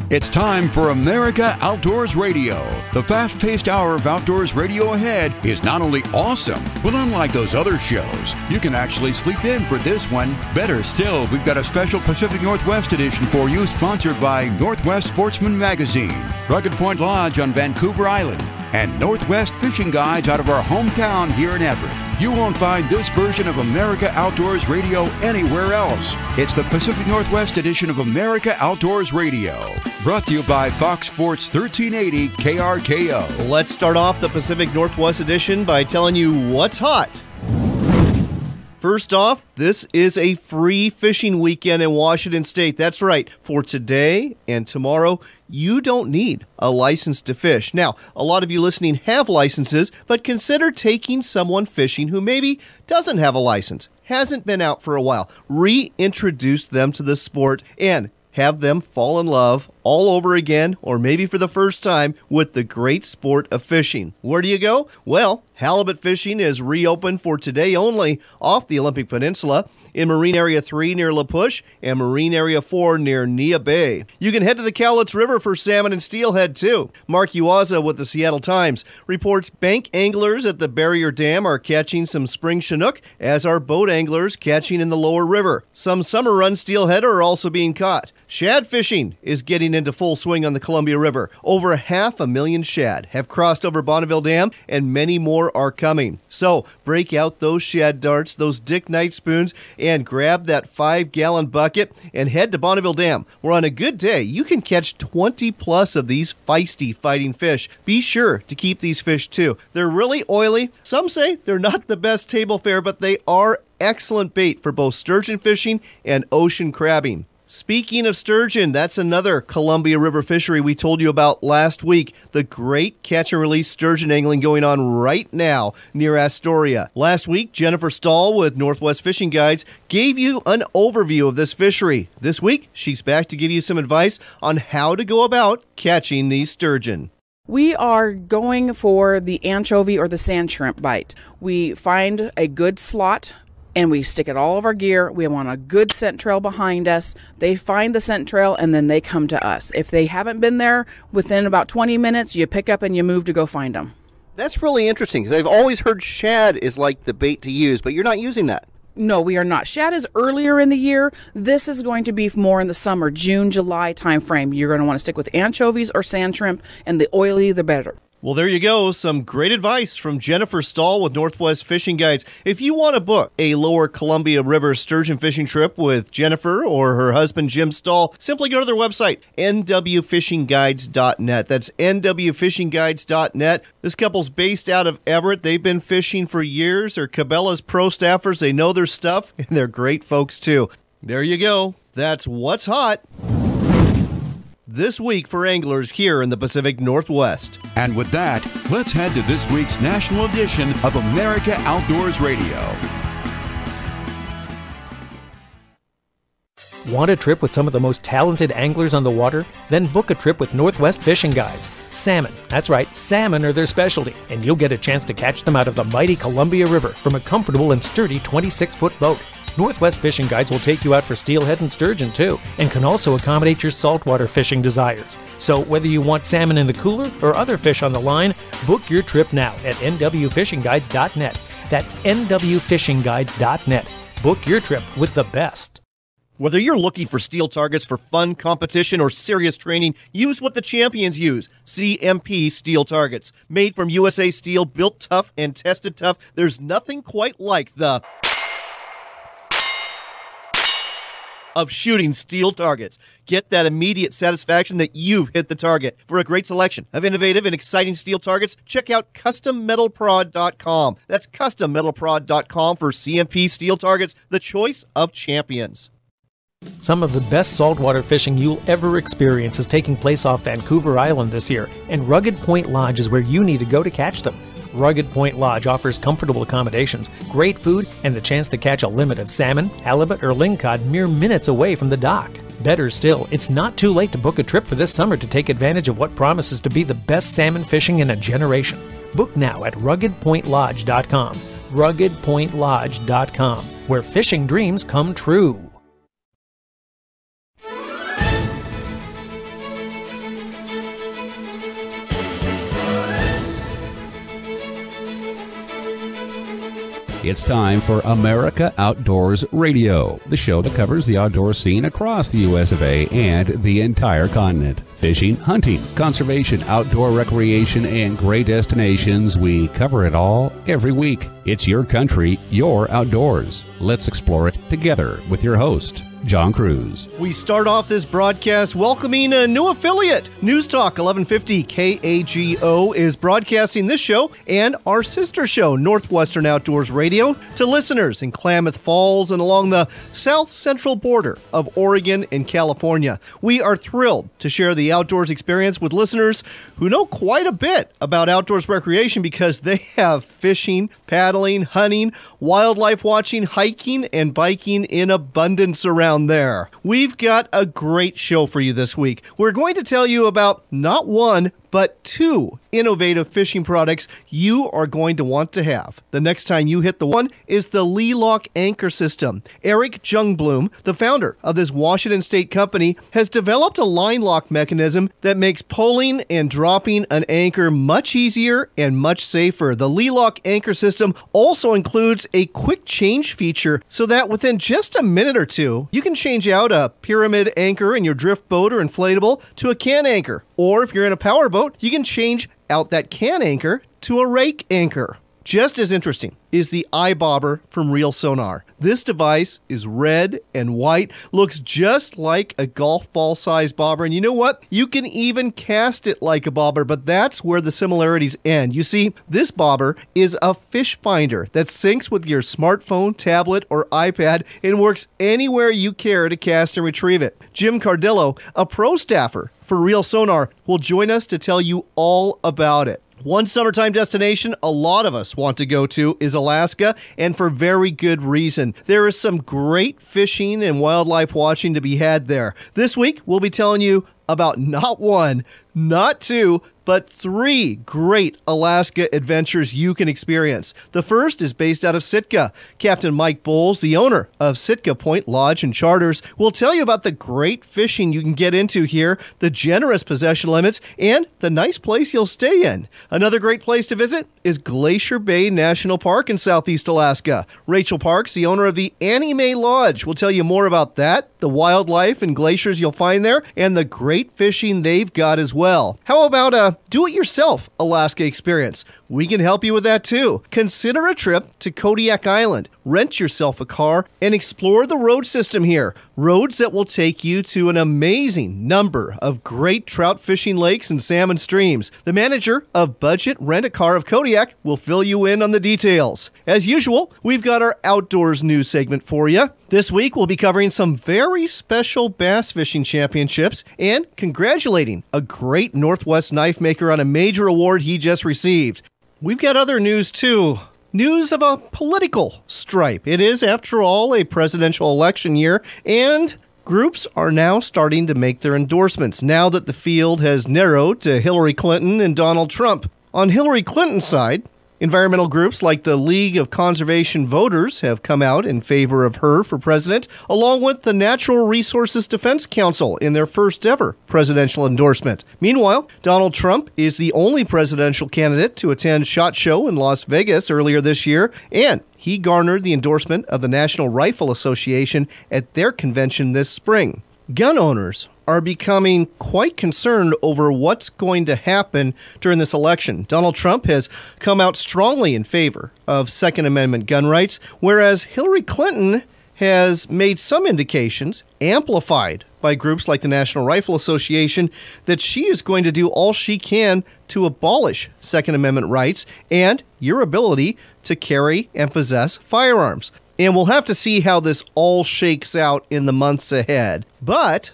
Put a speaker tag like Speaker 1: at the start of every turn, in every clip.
Speaker 1: It's time for America Outdoors Radio. The fast-paced hour of outdoors radio ahead is not only awesome, but unlike those other shows, you can actually sleep in for this one. Better still, we've got a special Pacific Northwest edition for you, sponsored by Northwest Sportsman Magazine, Rugged Point Lodge on Vancouver Island, and Northwest Fishing Guides out of our hometown here in Everett. You won't find this version of America Outdoors Radio anywhere else. It's the Pacific Northwest edition of America Outdoors Radio. Brought to you by Fox Sports 1380 KRKO.
Speaker 2: Let's start off the Pacific Northwest edition by telling you what's hot. First off, this is a free fishing weekend in Washington State. That's right. For today and tomorrow, you don't need a license to fish. Now, a lot of you listening have licenses, but consider taking someone fishing who maybe doesn't have a license, hasn't been out for a while. Reintroduce them to the sport and have them fall in love all over again, or maybe for the first time, with the great sport of fishing. Where do you go? Well, halibut fishing is reopened for today only off the Olympic Peninsula, in Marine Area 3 near La Push and Marine Area 4 near Nia Bay. You can head to the Cowlitz River for salmon and steelhead too. Mark Uaza with the Seattle Times reports bank anglers at the Barrier Dam are catching some spring Chinook, as are boat anglers catching in the lower river. Some summer run steelhead are also being caught. Shad fishing is getting into full swing on the Columbia River. Over 500,000 shad have crossed over Bonneville Dam, and many more are coming. So break out those shad darts, those Dick Knight spoons, and grab that 5-gallon bucket and head to Bonneville Dam, where on a good day you can catch 20 plus of these feisty fighting fish. Be sure to keep these fish too. They're really oily. Some say they're not the best table fare, but they are excellent bait for both sturgeon fishing and ocean crabbing. Speaking of sturgeon, that's another Columbia River fishery we told you about last week. The great catch and release sturgeon angling going on right now near Astoria. Last week, Jennifer Stahl with Northwest Fishing Guides gave you an overview of this fishery. This week, she's back to give you some advice on how to go about catching these sturgeon.
Speaker 3: We are going for the anchovy or the sand shrimp bite. We find a good slot and we stick it all of our gear. We want a good scent trail behind us. They find the scent trail and then they come to us. If they haven't been there within about 20 minutes, you pick up and you move to go find them.
Speaker 2: That's really interesting, because I've always heard shad is like the bait to use, but you're not using that.
Speaker 3: No, we are not. Shad is earlier in the year. This is going to be more in the summer, June, July time frame. You're going to want to stick with anchovies or sand shrimp, and the oily, the better.
Speaker 2: Well, there you go. Some great advice from Jennifer Stahl with Northwest Fishing Guides. If you want to book a lower Columbia River sturgeon fishing trip with Jennifer or her husband, Jim Stahl, simply go to their website, nwfishingguides.net. That's nwfishingguides.net. This couple's based out of Everett. They've been fishing for years. They're Cabela's pro staffers. They know their stuff, and they're great folks, too. There you go. That's what's hot this week for anglers here in the Pacific Northwest.
Speaker 1: And with that, let's head to this week's national edition of America Outdoors Radio.
Speaker 4: Want a trip with some of the most talented anglers on the water? Then book a trip with Northwest Fishing Guides. Salmon, that's right, salmon are their specialty, and you'll get a chance to catch them out of the mighty Columbia River from a comfortable and sturdy 26-foot boat. Northwest Fishing Guides will take you out for steelhead and sturgeon too, and can also accommodate your saltwater fishing desires. So whether you want salmon in the cooler or other fish on the line, book your trip now at nwfishingguides.net. That's nwfishingguides.net. Book your trip with the best.
Speaker 2: Whether you're looking for steel targets for fun, competition, or serious training, use what the champions use. CMP Steel Targets. Made from USA steel, built tough and tested tough, there's nothing quite like the of shooting steel targets. Get that immediate satisfaction that you've hit the target. For a great selection of innovative and exciting steel targets, check out CustomMetalProd.com. That's CustomMetalProd.com for CMP Steel Targets, the choice of champions.
Speaker 4: Some of the best saltwater fishing you'll ever experience is taking place off Vancouver Island this year, and Rugged Point Lodge is where you need to go to catch them. Rugged Point Lodge offers comfortable accommodations, great food, and the chance to catch a limit of salmon, halibut, or lingcod mere minutes away from the dock. Better still, it's not too late to book a trip for this summer to take advantage of what promises to be the best salmon fishing in a generation. Book now at RuggedPointLodge.com. RuggedPointLodge.com, where fishing dreams come true.
Speaker 5: It's time for America Outdoors Radio, the show that covers the outdoor scene across the U.S. of A. and the entire continent. Fishing, hunting, conservation, outdoor recreation, and great destinations. We cover it all every week. It's your country, your outdoors. Let's explore it together with your host, John Cruz.
Speaker 2: We start off this broadcast welcoming a new affiliate. News Talk 1150 KAGO is broadcasting this show and our sister show, Northwestern Outdoors Radio, to listeners in Klamath Falls and along the south central border of Oregon and California. We are thrilled to share the outdoors experience with listeners who know quite a bit about outdoors recreation because they have fishing, paddling, hunting, wildlife watching, hiking, and biking in abundance around there. We've got a great show for you this week. We're going to tell you about not one, but two innovative fishing products you are going to want to have. The next time you hit the one is the Lee-Lock Anchor System. Eric Jungblom, the founder of this Washington State company, has developed a line lock mechanism that makes pulling and dropping an anchor much easier and much safer. The Lee-Lock Anchor System also includes a quick change feature so that within just a minute or two, you can change out a pyramid anchor in your drift boat or inflatable to a can anchor. Or if you're in a power boat, you can change out that can anchor to a rake anchor. Just as interesting is the iBobber from Real Sonar. This device is red and white, looks just like a golf ball size bobber, and you know what? You can even cast it like a bobber, but that's where the similarities end. You see, this bobber is a fish finder that syncs with your smartphone, tablet, or iPad and works anywhere you care to cast and retrieve it. Jim Cardillo, a pro staffer for Real Sonar, will join us to tell you all about it. One summertime destination a lot of us want to go to is Alaska, and for very good reason. There is some great fishing and wildlife watching to be had there. This week, we'll be telling you about not one, not two, but three great Alaska adventures you can experience. The first is based out of Sitka. Captain Mike Bowles, the owner of Sitka Point Lodge and Charters, will tell you about the great fishing you can get into here, the generous possession limits, and the nice place you'll stay in. Another great place to visit is Glacier Bay National Park in Southeast Alaska. Rachel Parks, the owner of the Annie Mae Lodge, will tell you more about that, the wildlife and glaciers you'll find there, and the great fishing they've got as well. How about a do-it-yourself Alaska experience? We can help you with that too. Consider a trip to Kodiak Island. Rent yourself a car and explore the road system here. Roads that will take you to an amazing number of great trout fishing lakes and salmon streams. The manager of Budget Rent-A-Car of Kodiak will fill you in on the details. As usual, we've got our outdoors news segment for you. This week, we'll be covering some very special bass fishing championships and congratulating a great Northwest knife maker on a major award he just received. We've got other news, too. News of a political stripe. It is, after all, a presidential election year, and groups are now starting to make their endorsements now that the field has narrowed to Hillary Clinton and Donald Trump. On Hillary Clinton's side, environmental groups like the League of Conservation Voters have come out in favor of her for president, along with the Natural Resources Defense Council in their first ever presidential endorsement. Meanwhile, Donald Trump is the only presidential candidate to attend SHOT Show in Las Vegas earlier this year, and he garnered the endorsement of the National Rifle Association at their convention this spring. Gun owners are becoming quite concerned over what's going to happen during this election. Donald Trump has come out strongly in favor of Second Amendment gun rights, whereas Hillary Clinton has made some indications, amplified by groups like the National Rifle Association, that she is going to do all she can to abolish Second Amendment rights and your ability to carry and possess firearms. And we'll have to see how this all shakes out in the months ahead. But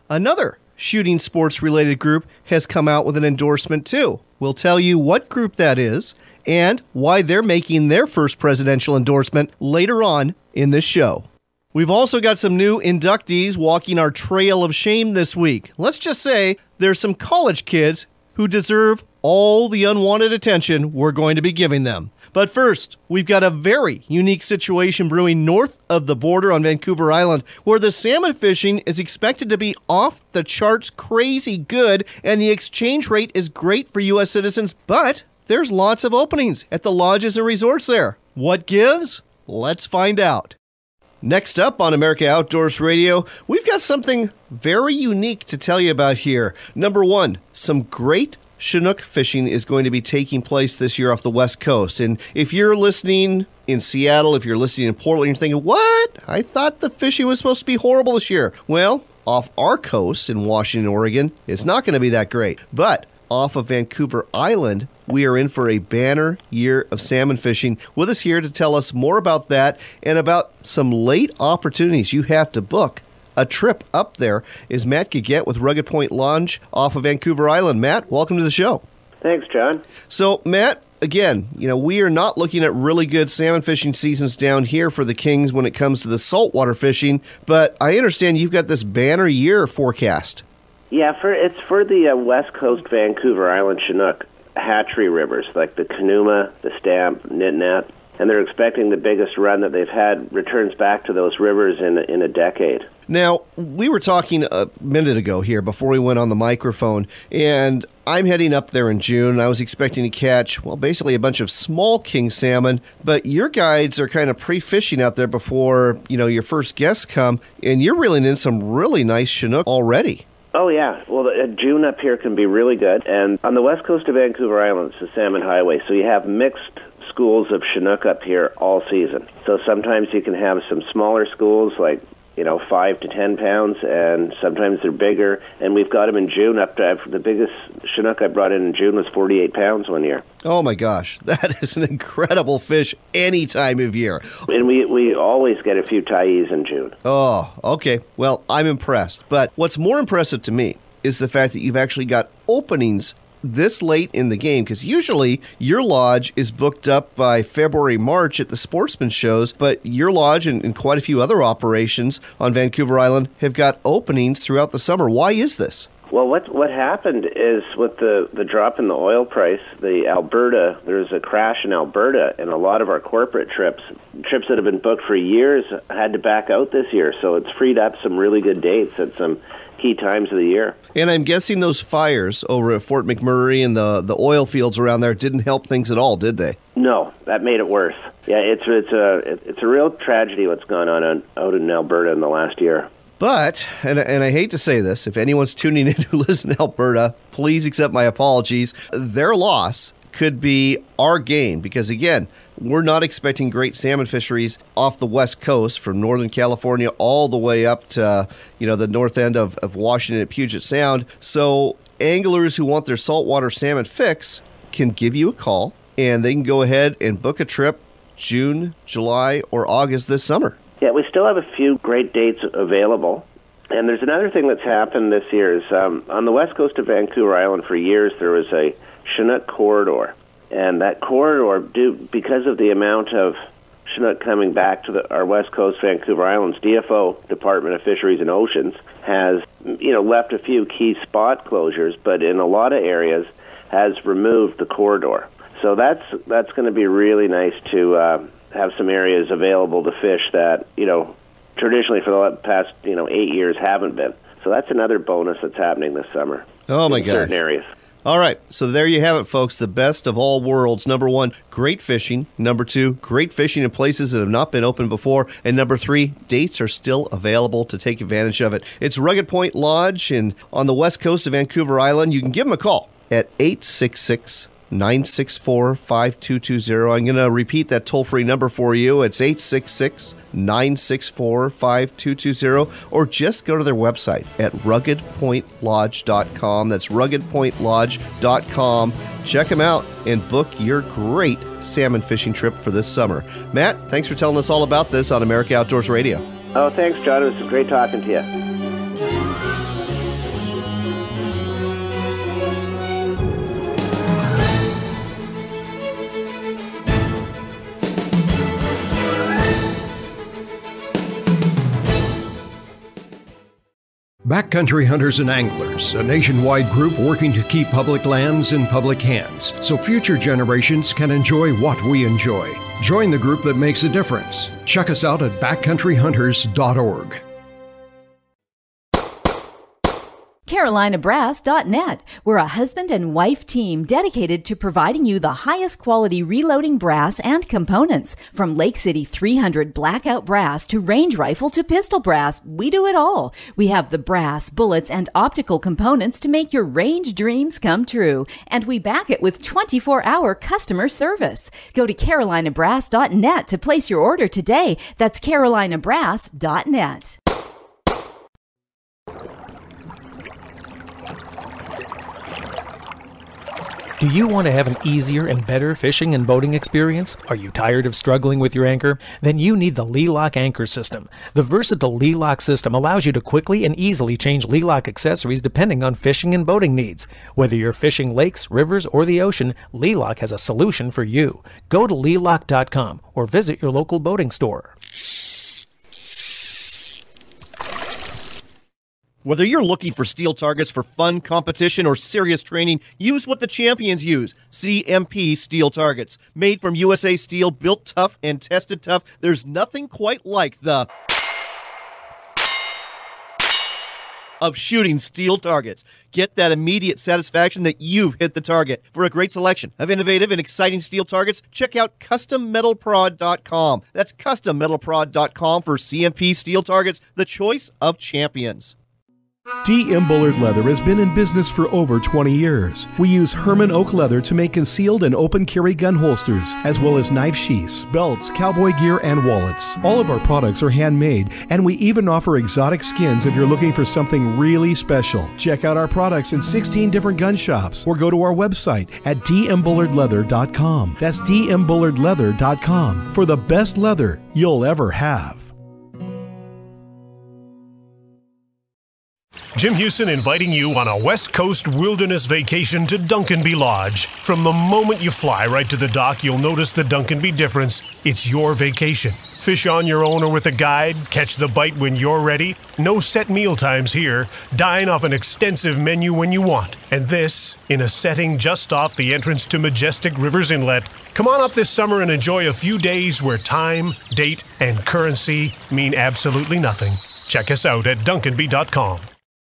Speaker 2: another shooting sports-related group has come out with an endorsement too. We'll tell you what group that is and why they're making their first presidential endorsement later on in this show. We've also got some new inductees walking our trail of shame this week. Let's just say there's some college kids who deserve all the unwanted attention we're going to be giving them. But first, we've got a very unique situation brewing north of the border on Vancouver Island, where the salmon fishing is expected to be off the charts crazy good, and the exchange rate is great for U.S. citizens, but there's lots of openings at the lodges and resorts there. What gives? Let's find out. Next up on America Outdoors Radio, we've got something very unique to tell you about here. Number one, some great Chinook fishing is going to be taking place this year off the West Coast. And if you're listening in Seattle, if you're listening in Portland, you're thinking, what? I thought the fishing was supposed to be horrible this year. Well, off our coast in Washington, Oregon, it's not going to be that great. But off of Vancouver Island, we are in for a banner year of salmon fishing. With us here to tell us more about that and about some late opportunities you have to book a trip up there is Matt Gaget with Rugged Point Lodge off of Vancouver Island. Matt, welcome to the show.
Speaker 6: Thanks, John.
Speaker 2: So, Matt, again, we are not looking at really good salmon fishing seasons down here for the Kings when it comes to the saltwater fishing, but I understand you've got this banner year forecast.
Speaker 6: Yeah, it's for the West Coast Vancouver Island Chinook hatchery rivers, like the Kanuma, the Stamp, Nitnat, and they're expecting the biggest run that they've had returns back to those rivers in a decade.
Speaker 2: Now, we were talking a minute ago here before we went on the microphone, and I'm heading up there in June. I was expecting to catch, well, basically a bunch of small king salmon, but your guides are kind of pre-fishing out there before, your first guests come, and you're reeling in some really nice Chinook already.
Speaker 6: Oh, yeah. Well, June up here can be really good. And on the west coast of Vancouver Island, it's the Salmon Highway, so you have mixed schools of Chinook up here all season. So sometimes you can have some smaller schools like 5 to 10 pounds, and sometimes they're bigger. And we've got them in June up to the biggest Chinook I brought in June was 48 pounds one year.
Speaker 2: Oh my gosh, that is an incredible fish any time of year.
Speaker 6: And we always get a few Thais in June.
Speaker 2: Oh, okay. Well, I'm impressed. But what's more impressive to me is the fact that you've actually got openings this late in the game, because usually your lodge is booked up by February, March at the sportsman shows, but your lodge and quite a few other operations on Vancouver Island have got openings throughout the summer. Why is this?
Speaker 6: Well, what happened is with the drop in the oil price, there's a crash in Alberta, and a lot of our corporate trips that have been booked for years had to back out this year, so it's freed up some really good dates at some key times of the year.
Speaker 2: And I'm guessing those fires over at Fort McMurray and the oil fields around there didn't help things at all, did they?
Speaker 6: No, that made it worse. Yeah, it's a real tragedy what's gone on out in Alberta in the last year.
Speaker 2: But, and I hate to say this, if anyone's tuning in who lives in Alberta, please accept my apologies. Their loss could be our gain, because again, we're not expecting great salmon fisheries off the West Coast from Northern California all the way up to, the north end of Washington at Puget Sound. So anglers who want their saltwater salmon fix can give you a call, and they can go ahead and book a trip June, July, or August this summer.
Speaker 6: Yeah, we still have a few great dates available. And there's another thing that's happened this year is on the west coast of Vancouver Island for years there was a Chinook corridor. And that corridor, because of the amount of Chinook coming back to our west coast Vancouver Islands, DFO, Department of Fisheries and Oceans, has left a few key spot closures, but in a lot of areas has removed the corridor. So that's going to be really nice to have some areas available to fish that, traditionally for the past, 8 years haven't been. So that's another bonus that's happening this summer.
Speaker 2: Oh, my gosh.
Speaker 6: In certain areas.
Speaker 2: All right, so there you have it, folks. The best of all worlds. Number one, great fishing. Number two, great fishing in places that have not been open before. And number three, dates are still available to take advantage of it. It's Rugged Point Lodge, and on the west coast of Vancouver Island. You can give them a call at 866-964-5220. I'm going to repeat that toll-free number for you. It's 866-964-5220, or just go to their website at ruggedpointlodge.com. That's ruggedpointlodge.com. Check them out and book your great salmon fishing trip for this summer. Matt, thanks for telling us all about this on America Outdoors Radio.
Speaker 6: Oh, thanks, John. It was great talking to you.
Speaker 7: Backcountry Hunters and Anglers, a nationwide group working to keep public lands in public hands so future generations can enjoy what we enjoy. Join the group that makes a difference. Check us out at backcountryhunters.org.
Speaker 8: CarolinaBrass.net. We're a husband and wife team dedicated to providing you the highest quality reloading brass and components. From Lake City 300 blackout brass to range rifle to pistol brass, we do it all. We have the brass, bullets, and optical components to make your range dreams come true. And we back it with 24-hour customer service. Go to CarolinaBrass.net to place your order today. That's CarolinaBrass.net.
Speaker 4: Do you want to have an easier and better fishing and boating experience? Are you tired of struggling with your anchor? Then you need the Lee-Lock Anchor System. The versatile Lee-Lock system allows you to quickly and easily change Lee-Lock accessories depending on fishing and boating needs. Whether you're fishing lakes, rivers, or the ocean, Lee-Lock has a solution for you. Go to Leelock.com or visit your local boating store.
Speaker 2: Whether you're looking for steel targets for fun, competition, or serious training, use what the champions use. CMP Steel Targets. Made from USA steel, built tough and tested tough. There's nothing quite like the of shooting steel targets. Get that immediate satisfaction that you've hit the target. For a great selection of innovative and exciting steel targets, check out CustomMetalProd.com. That's CustomMetalProd.com for CMP Steel Targets, the choice of champions.
Speaker 9: D.M. Bullard Leather has been in business for over 20 years. We use Herman oak leather to make concealed and open carry gun holsters, as well as knife sheaths, belts, cowboy gear, and wallets. All of our products are handmade, and we even offer exotic skins if you're looking for something really special. Check out our products in 16 different gun shops, or go to our website at dmbullardleather.com. That's dmbullardleather.com for the best leather you'll ever have.
Speaker 10: Jim Houston inviting you on a West Coast wilderness vacation to Duncanby Lodge. From the moment you fly right to the dock, you'll notice the Duncanby difference. It's your vacation. Fish on your own or with a guide, catch the bite when you're ready. No set meal times here. Dine off an extensive menu when you want. And this, in a setting just off the entrance to Majestic Rivers Inlet. Come on up this summer and enjoy a few days where time, date, and currency mean absolutely nothing. Check us out at Duncanby.com.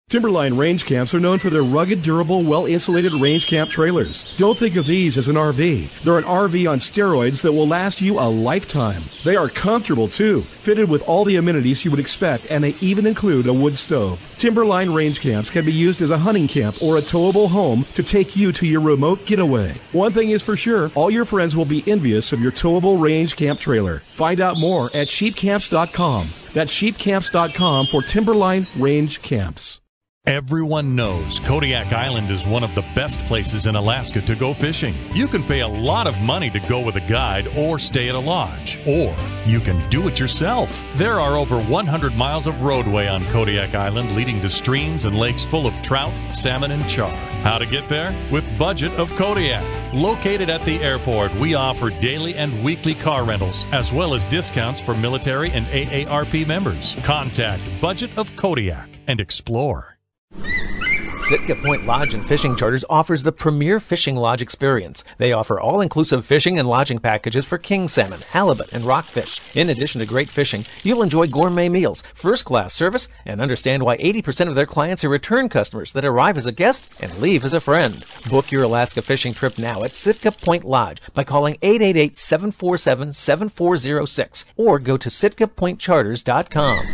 Speaker 9: Timberline range camps are known for their rugged, durable, well-insulated range camp trailers. Don't think of these as an RV. They're an RV on steroids that will last you a lifetime. They are comfortable, too, fitted with all the amenities you would expect, and they even include a wood stove. Timberline range camps can be used as a hunting camp or a towable home to take you to your remote getaway. One thing is for sure, all your friends will be envious of your towable range camp trailer. Find out more at sheepcamps.com. That's sheepcamps.com for Timberline range camps.
Speaker 11: Everyone knows Kodiak Island is one of the best places in Alaska to go fishing. You can pay a lot of money to go with a guide or stay at a lodge. Or you can do it yourself. There are over 100 miles of roadway on Kodiak Island leading to streams and lakes full of trout, salmon, and char. How to get there? With Budget of Kodiak. Located at the airport, we offer daily and weekly car rentals, as well as discounts for military and AARP members. Contact Budget of Kodiak and explore.
Speaker 4: Sitka Point Lodge and Fishing Charters offers the premier fishing lodge experience. They offer all-inclusive fishing and lodging packages for king salmon, halibut, and rockfish. In addition to great fishing, you'll enjoy gourmet meals, first-class service, and understand why 80% of their clients are return customers that arrive as a guest and leave as a friend. Book your Alaska fishing trip now at Sitka Point Lodge by calling 888-747-7406 or go to sitkapointcharters.com.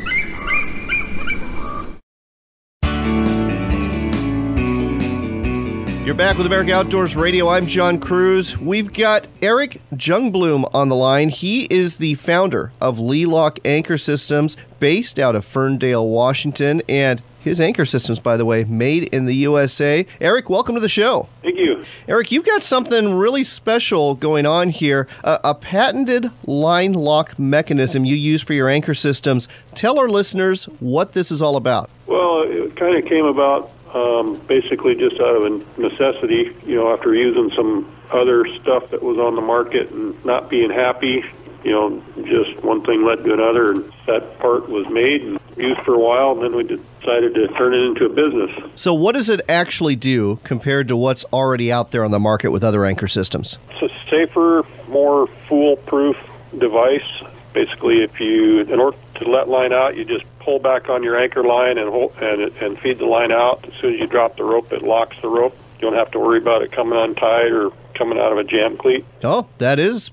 Speaker 2: You're back with America Outdoors Radio. I'm John Cruz. We've got Eric Jungblom on the line. He is the founder of Lee-Lock Anchor Systems, based out of Ferndale, Washington. And his anchor systems, by the way, made in the USA. Eric, welcome to the show.
Speaker 12: Thank you.
Speaker 2: Eric, you've got something really special going on here, a patented line lock mechanism you use for your anchor systems. Tell our listeners what this is all about.
Speaker 12: Well, it kind of came about basically just out of a necessity, after using some other stuff that was on the market and not being happy, just one thing led to another, and that part was made and used for a while, and then we decided to turn it into a business.
Speaker 2: So what does it actually do compared to what's already out there on the market with other anchor systems?
Speaker 12: It's a safer, more foolproof device. Basically, in order to let line out, you just pull back on your anchor line and feed the line out. As soon as you drop the rope, it locks the rope. You don't have to worry about it coming untied or coming out of a jam cleat.
Speaker 2: Oh, that is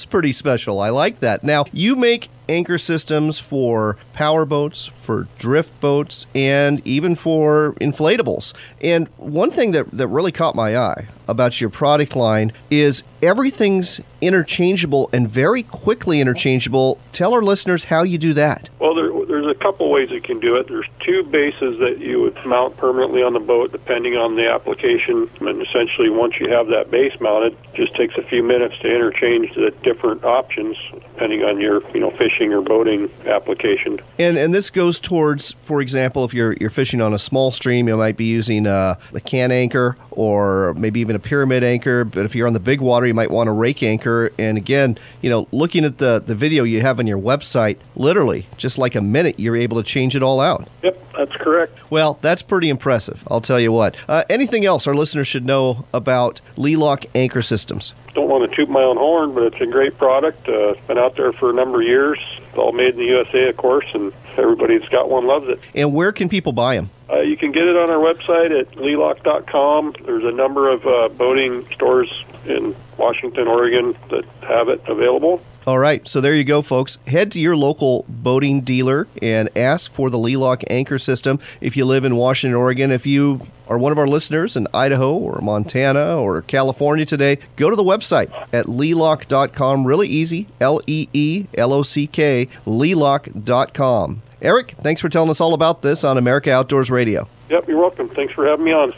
Speaker 2: pretty special. I like that. Now, you make anchor systems for power boats, for drift boats, and even for inflatables. And one thing that really caught my eye about your product line is everything's interchangeable and very quickly interchangeable. Tell our listeners how you do that.
Speaker 12: Well, there's a couple ways you can do it. There's two bases that you would mount permanently on the boat depending on the application. And essentially, once you have that base mounted, it just takes a few minutes to interchange the different options depending on your fishing or boating application.
Speaker 2: And this goes towards, for example, if you're fishing on a small stream, you might be using a can anchor or maybe even a pyramid anchor. But if you're on the big water, you might want a rake anchor. And again, looking at the video you have on your website, literally just like a minute, you're able to change it all out.
Speaker 12: Yep, that's correct.
Speaker 2: Well, that's pretty impressive, I'll tell you what. Anything else our listeners should know about Lee-Lock anchor systems?
Speaker 12: Don't want to toot my own horn, but it's a great product. It's been out there for a number of years. It's all made in the USA, of course, and everybody that's got one loves it.
Speaker 2: And where can people buy them?
Speaker 12: You can get it on our website at leelock.com. There's a number of boating stores in Washington, Oregon that have it available.
Speaker 2: All right, so there you go, folks. Head to your local boating dealer and ask for the Lee-Lock anchor system. If you live in Washington, Oregon, if you are one of our listeners in Idaho or Montana or California today, go to the website at leelock.com. Really easy, Leelock, leelock.com. Eric, thanks for telling us all about this on America Outdoors Radio.
Speaker 12: Yep, you're welcome. Thanks for having me on.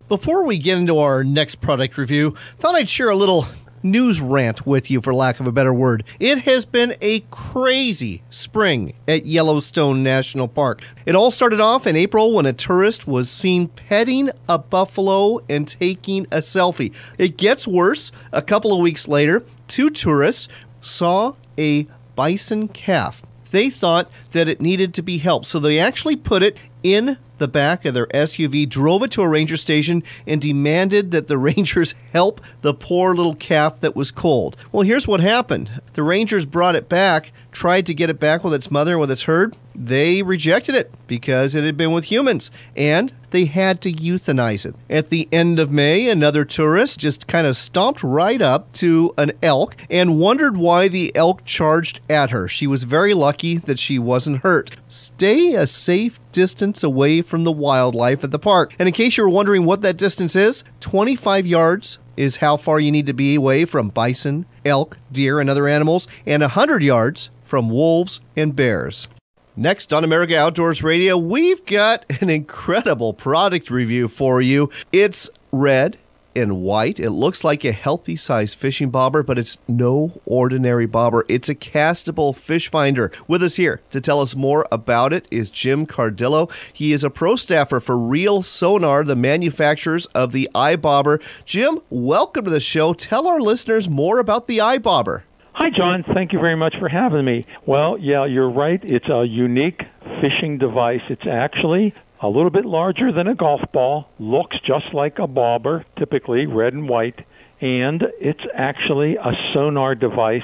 Speaker 2: Before we get into our next product review, thought I'd share a little news rant with you, for lack of a better word. It has been a crazy spring at Yellowstone National Park. It all started off in April when a tourist was seen petting a buffalo and taking a selfie. It gets worse. A couple of weeks later, two tourists saw a bison calf. They thought that it needed to be helped, so they actually put it in the back of their SUV, drove it to a ranger station, and demanded that the rangers help the poor little calf that was cold. Well, here's what happened. The rangers brought it back, tried to get it back with its mother and with its herd. They rejected it because it had been with humans, and they had to euthanize it. At the end of May, another tourist just kind of stomped right up to an elk and wondered why the elk charged at her. She was very lucky that she wasn't hurt. Stay a safe distance away from the wildlife at the park. And in case you were wondering what that distance is, 25 yards is how far you need to be away from bison, elk, deer, and other animals, and 100 yards from wolves and bears. Next on America Outdoors Radio, we've got an incredible product review for you. It's red and white. It looks like a healthy size fishing bobber, but it's no ordinary bobber. It's a castable fish finder. With us here to tell us more about it is Jim Cardillo. He is a pro staffer for Reel Sonar, the manufacturers of the iBobber. Jim, welcome to the show. Tell our listeners more about the iBobber.
Speaker 13: Hi, John. Thank you very much for having me. Well, yeah, you're right. It's a unique fishing device. It's actually a little bit larger than a golf ball, looks just like a bobber, typically red and white, and it's actually a sonar device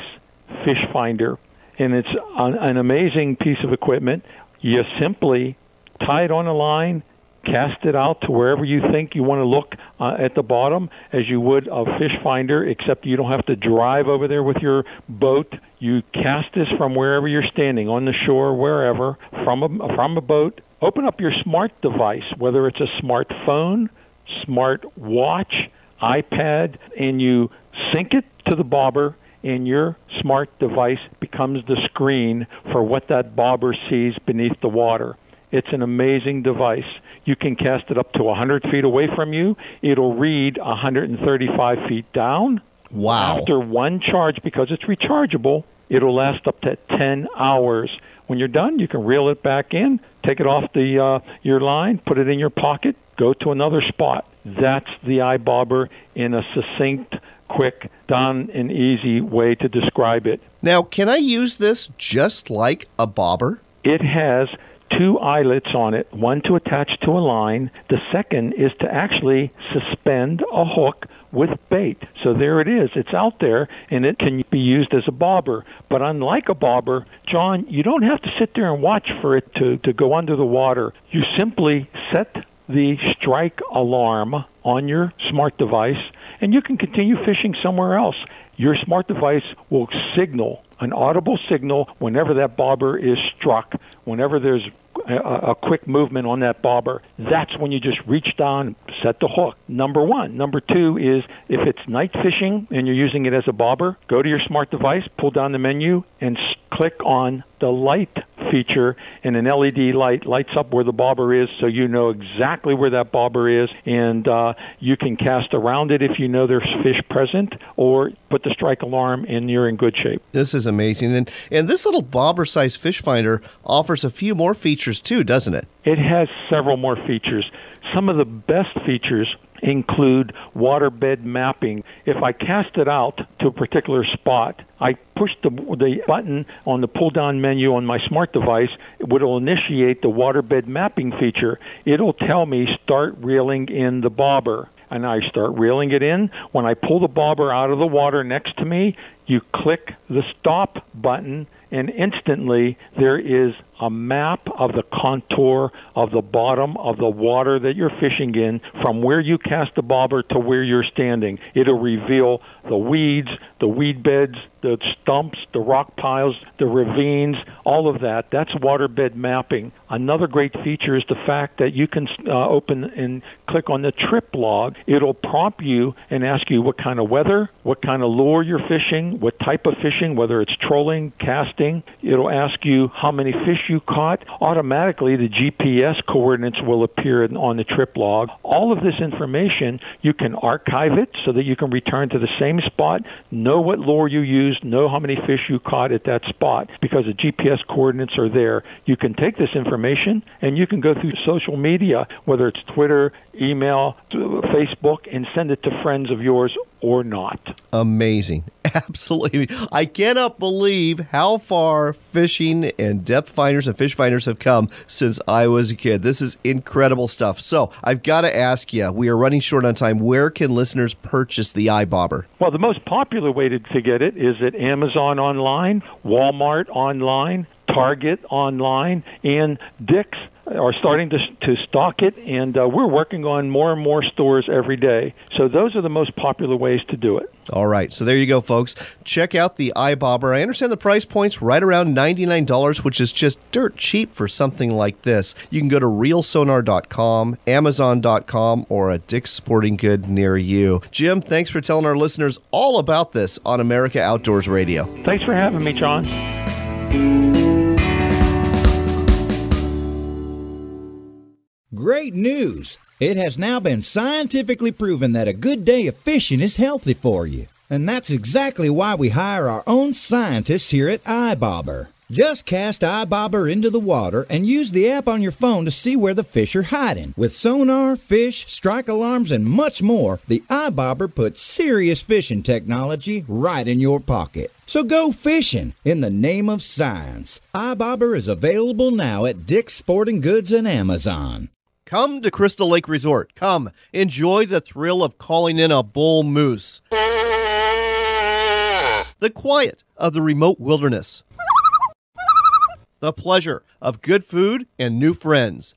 Speaker 13: fish finder. And it's an amazing piece of equipment. You simply tie it on a line, cast it out to wherever you think you want to look at the bottom, as you would a fish finder, except you don't have to drive over there with your boat. You cast this from wherever you're standing, on the shore, wherever, from a boat. Open up your smart device, whether it's a smartphone, smart watch, iPad, and you sync it to the bobber, and your smart device becomes the screen for what that bobber sees beneath the water. It's an amazing device. You can cast it up to 100 feet away from you. It'll read 135 feet down.
Speaker 2: Wow.
Speaker 13: After one charge, because it's rechargeable, it'll last up to 10 hours. When you're done, you can reel it back in, take it off your line, put it in your pocket, go to another spot. That's the iBobber in a succinct, quick, done and easy way to describe it.
Speaker 2: Now, can I use this just like a bobber?
Speaker 13: It has 2 eyelets on it, one to attach to a line. The second is to actually suspend a hook with bait. So there it is. It's out there, and it can be used as a bobber. But unlike a bobber, John, you don't have to sit there and watch for it to go under the water. You simply set the strike alarm on your smart device, and you can continue fishing somewhere else. Your smart device will signal, an audible signal, whenever that bobber is struck, whenever there's a quick movement on that bobber. That's when you just reach down, set the hook. Number one. Number two is if it's night fishing and you're using it as a bobber, go to your smart device, pull down the menu, and click on the light feature, and an LED light lights up where the bobber is, so you know exactly where that bobber is, and you can cast around it if you know there's fish present, or put the strike alarm and you're in good shape.
Speaker 2: This is amazing. And this little bobber-sized fish finder offers a few more features too, doesn't it?
Speaker 13: It has several more features. Some of the best features include waterbed mapping. If I cast it out to a particular spot, I push the button on the pull-down menu on my smart device, it will initiate the waterbed mapping feature. It'll tell me start reeling in the bobber, and I start reeling it in. When I pull the bobber out of the water next to me, you click the stop button, and instantly there is a map of the contour of the bottom of the water that you're fishing in from where you cast the bobber to where you're standing. It'll reveal the weeds, the weed beds, the stumps, the rock piles, the ravines, all of that. That's waterbed mapping. Another great feature is the fact that you can open and click on the trip log. It'll prompt you and ask you what kind of weather, what kind of lure you're fishing, what type of fishing, whether it's trolling, casting. It'll ask you how many fish you caught. Automatically, the GPS coordinates will appear on the trip log. All of this information, you can archive it so that you can return to the same spot, know what lure you used, know how many fish you caught at that spot, because the GPS coordinates are there. You can take this information and you can go through social media, whether it's Twitter, email, Facebook, and send it to friends of yours or not.
Speaker 2: Amazing. Absolutely. I cannot believe how far fishing and depth finders and fish finders have come since I was a kid. This is incredible stuff. So I've got to ask you, we are running short on time. Where can listeners purchase the iBobber?
Speaker 13: Well, the most popular way to get it is at Amazon online, Walmart online, Target online, and Dick's are starting to stock it, and we're working on more and more stores every day. So those are the most popular ways to do it.
Speaker 2: All right, so there you go, folks. Check out the iBobber. I understand the price point's right around $99, which is just dirt cheap for something like this. You can go to reelsonar.com, amazon.com, or a Dick's Sporting Good near you. Jim, thanks for telling our listeners all about this on America Outdoors Radio.
Speaker 13: Thanks for having me, John.
Speaker 14: Great news! It has now been scientifically proven that a good day of fishing is healthy for you. And that's exactly why we hire our own scientists here at iBobber. Just cast iBobber into the water and use the app on your phone to see where the fish are hiding. With sonar, fish, strike alarms, and much more, the iBobber puts serious fishing technology right in your pocket. So go fishing in the name of science. iBobber is available now at Dick's Sporting Goods and Amazon.
Speaker 2: Come to Crystal Lake Resort. Come, enjoy the thrill of calling in a bull moose. The quiet of the remote wilderness. The pleasure of good food and new friends.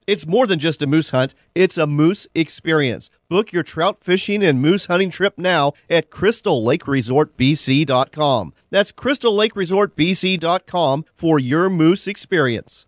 Speaker 2: It's more than just a moose hunt, it's a moose experience. Book your trout fishing and moose hunting trip now at CrystalLakeResortBC.com. That's CrystalLakeResortBC.com for your moose experience.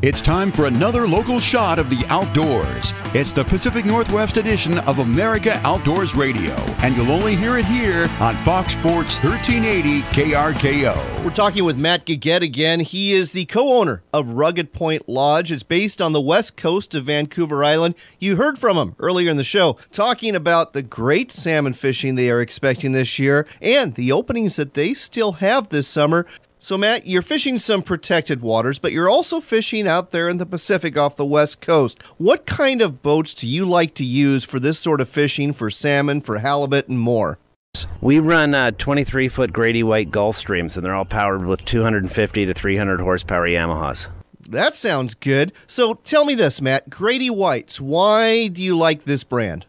Speaker 1: It's time for another local shot of the outdoors. It's the Pacific Northwest edition of America Outdoors Radio, and you'll only hear it here on Fox Sports 1380 KRKO.
Speaker 2: We're talking with Matt Gaget again. He is the co-owner of Rugged Point Lodge. It's based on the west coast of Vancouver Island. You heard from him earlier in the show talking about the great salmon fishing they are expecting this year and the openings that they still have this summer. So, Matt, you're fishing some protected waters, but you're also fishing out there in the Pacific off the west coast. What kind of boats do you like to use for this sort of fishing, for salmon, for halibut, and more?
Speaker 6: We run 23-foot Grady White Gulfstreams, and they're all powered with 250 to 300 horsepower Yamahas.
Speaker 2: That sounds good. So tell me this, Matt. Grady Whites, why do you like this brand?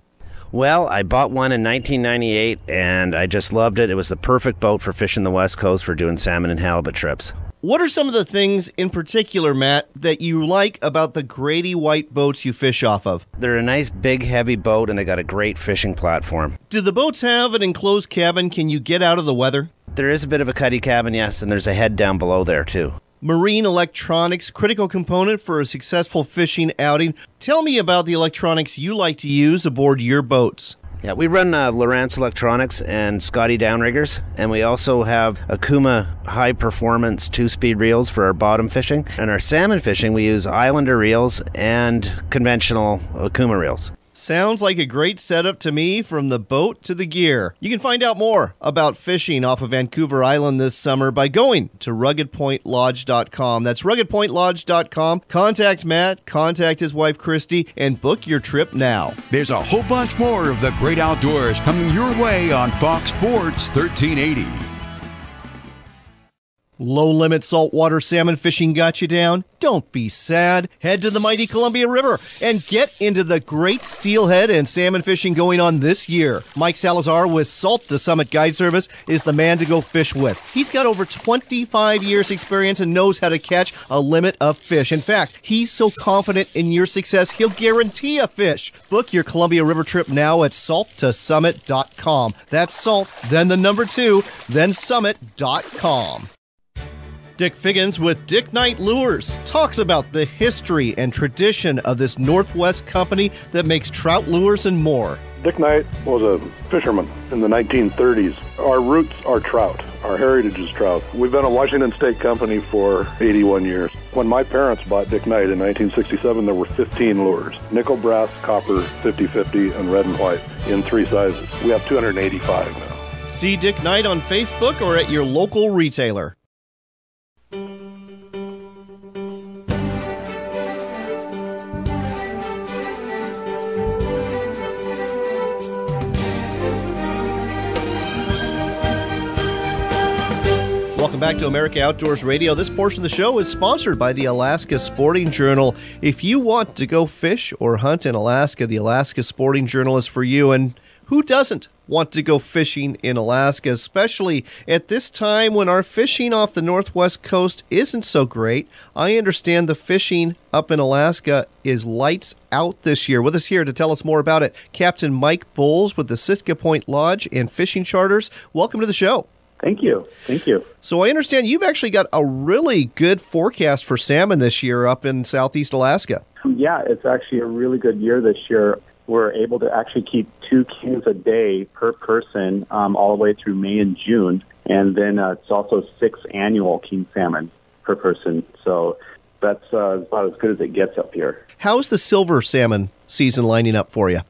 Speaker 6: Well, I bought one in 1998, and I just loved it. It was the perfect boat for fishing the West Coast for doing salmon and halibut trips.
Speaker 2: What are some of the things in particular, Matt, that you like about the Grady White boats you fish off of?
Speaker 6: They're a nice, big, heavy boat, and they got a great fishing platform.
Speaker 2: Do the boats have an enclosed cabin? Can you get out of the weather?
Speaker 6: There is a bit of a cuddy cabin, yes, and there's a head down below there, too.
Speaker 2: Marine electronics, critical component for a successful fishing outing. Tell me about the electronics you like to use aboard your boats.
Speaker 6: Yeah, we run Lowrance Electronics and Scotty Downriggers, and we also have Akuma high-performance 2-speed reels for our bottom fishing. And our salmon fishing, we use Islander reels and conventional Akuma reels.
Speaker 2: Sounds like a great setup to me, from the boat to the gear. You can find out more about fishing off of Vancouver Island this summer by going to ruggedpointlodge.com. That's ruggedpointlodge.com. Contact Matt, contact his wife Christy, and book your trip now.
Speaker 1: There's a whole bunch more of the great outdoors coming your way on Fox Sports 1380.
Speaker 2: Low-limit saltwater salmon fishing got you down? Don't be sad. Head to the mighty Columbia River and get into the great steelhead and salmon fishing going on this year. Mike Salazar with Salt to Summit Guide Service is the man to go fish with. He's got over 25 years experience and knows how to catch a limit of fish. In fact, he's so confident in your success, he'll guarantee a fish. Book your Columbia River trip now at salttosummit.com. That's salt, then the number 2, then summit.com. Dick Figgins with Dick Knight Lures talks about the history and tradition of this Northwest company that makes trout lures and more.
Speaker 12: Dick Knight was a fisherman in the 1930s. Our roots are trout. Our heritage is trout. We've been a Washington State company for 81 years. When my parents bought Dick Knight in 1967, there were 15 lures. Nickel, brass, copper, 50/50, and red and white in 3 sizes. We have 285 now.
Speaker 2: See Dick Knight on Facebook or at your local retailer. Welcome back to America Outdoors Radio. This portion of the show is sponsored by the Alaska Sporting Journal. If you want to go fish or hunt in Alaska, the Alaska Sporting Journal is for you. And who doesn't want to go fishing in Alaska, especially at this time when our fishing off the Northwest coast isn't so great? I understand the fishing up in Alaska is lights out this year. With us here to tell us more about it, Captain Mike Bowles with the Sitka Point Lodge and Fishing Charters. Welcome to the show.
Speaker 15: Thank you. Thank you.
Speaker 2: So I understand you've actually got a really good forecast for salmon this year up in southeast Alaska.
Speaker 15: Yeah, it's actually a really good year this year. We're able to actually keep 2 kings a day per person all the way through May and June. And then it's also 6 annual king salmon per person. So that's about as good as it gets up here.
Speaker 2: How's the silver salmon season lining up for you?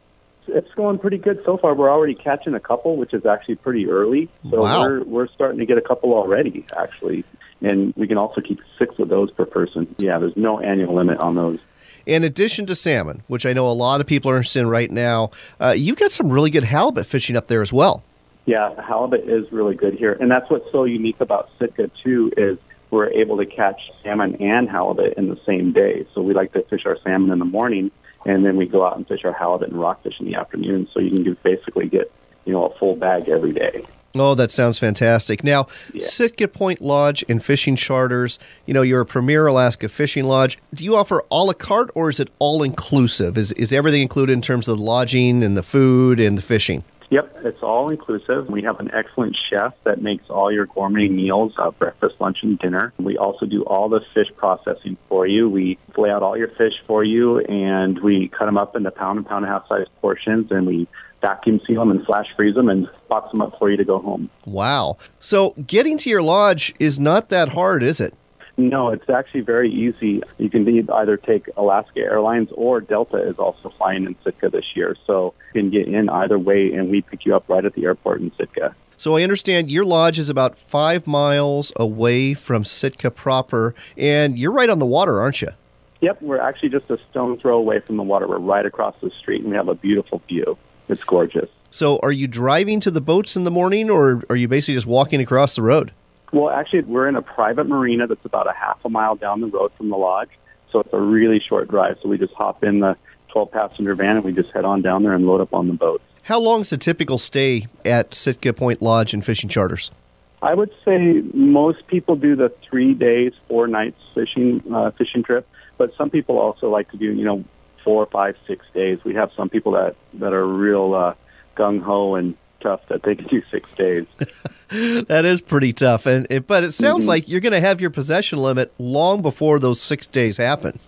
Speaker 15: It's going pretty good so far. We're already catching a couple, which is actually pretty early. So
Speaker 2: wow.
Speaker 15: We're starting to get a couple already, actually. And we can also keep 6 of those per person. Yeah, there's no annual limit on those.
Speaker 2: In addition to salmon, which I know a lot of people are interested in right now, you've got some really good halibut fishing up there as well.
Speaker 15: Yeah, halibut is really good here. And that's what's so unique about Sitka, too, is we're able to catch salmon and halibut in the same day. So we like to fish our salmon in the morning, and then we go out and fish our halibut and rockfish in the afternoon. So you can basically get, a full bag every day.
Speaker 2: Oh, that sounds fantastic. Now,
Speaker 15: yeah.
Speaker 2: Sitka Point Lodge and Fishing Charters, you're a premier Alaska fishing lodge. Do you offer a la carte, or is it all-inclusive? Is everything included in terms of the lodging and the food and the fishing?
Speaker 15: Yep, it's all-inclusive. We have an excellent chef that makes all your gourmet meals, breakfast, lunch, and dinner. We also do all the fish processing for you. We flay out all your fish for you, and we cut them up into pound and pound-and-a-half size portions, and we vacuum seal them and flash freeze them and box them up for you to go home.
Speaker 2: Wow. So getting to your lodge is not that hard, is it?
Speaker 15: No, it's actually very easy. You can either take Alaska Airlines, or Delta is also flying in Sitka this year. So you can get in either way, and we pick you up right at the airport in Sitka.
Speaker 2: So I understand your lodge is about 5 miles away from Sitka proper, and you're right on the water, aren't you?
Speaker 15: Yep, we're actually just a stone throw away from the water. We're right across the street, and we have a beautiful view. It's gorgeous.
Speaker 2: So are you driving to the boats in the morning, or are you basically just walking across the road?
Speaker 15: Well, actually, we're in a private marina that's about a half a mile down the road from the lodge. So it's a really short drive. So we just hop in the 12-passenger van and we just head on down there and load up on the boat.
Speaker 2: How long is the typical stay at Sitka Point Lodge and Fishing Charters?
Speaker 15: I would say most people do the 3 days, 4 nights fishing trip. But some people also like to do, 4, 5, 6 days. We have some people that are real gung-ho and tough that they can do 6 days.
Speaker 2: That is pretty tough. But it sounds like you're going to have your possession limit long before those 6 days happen.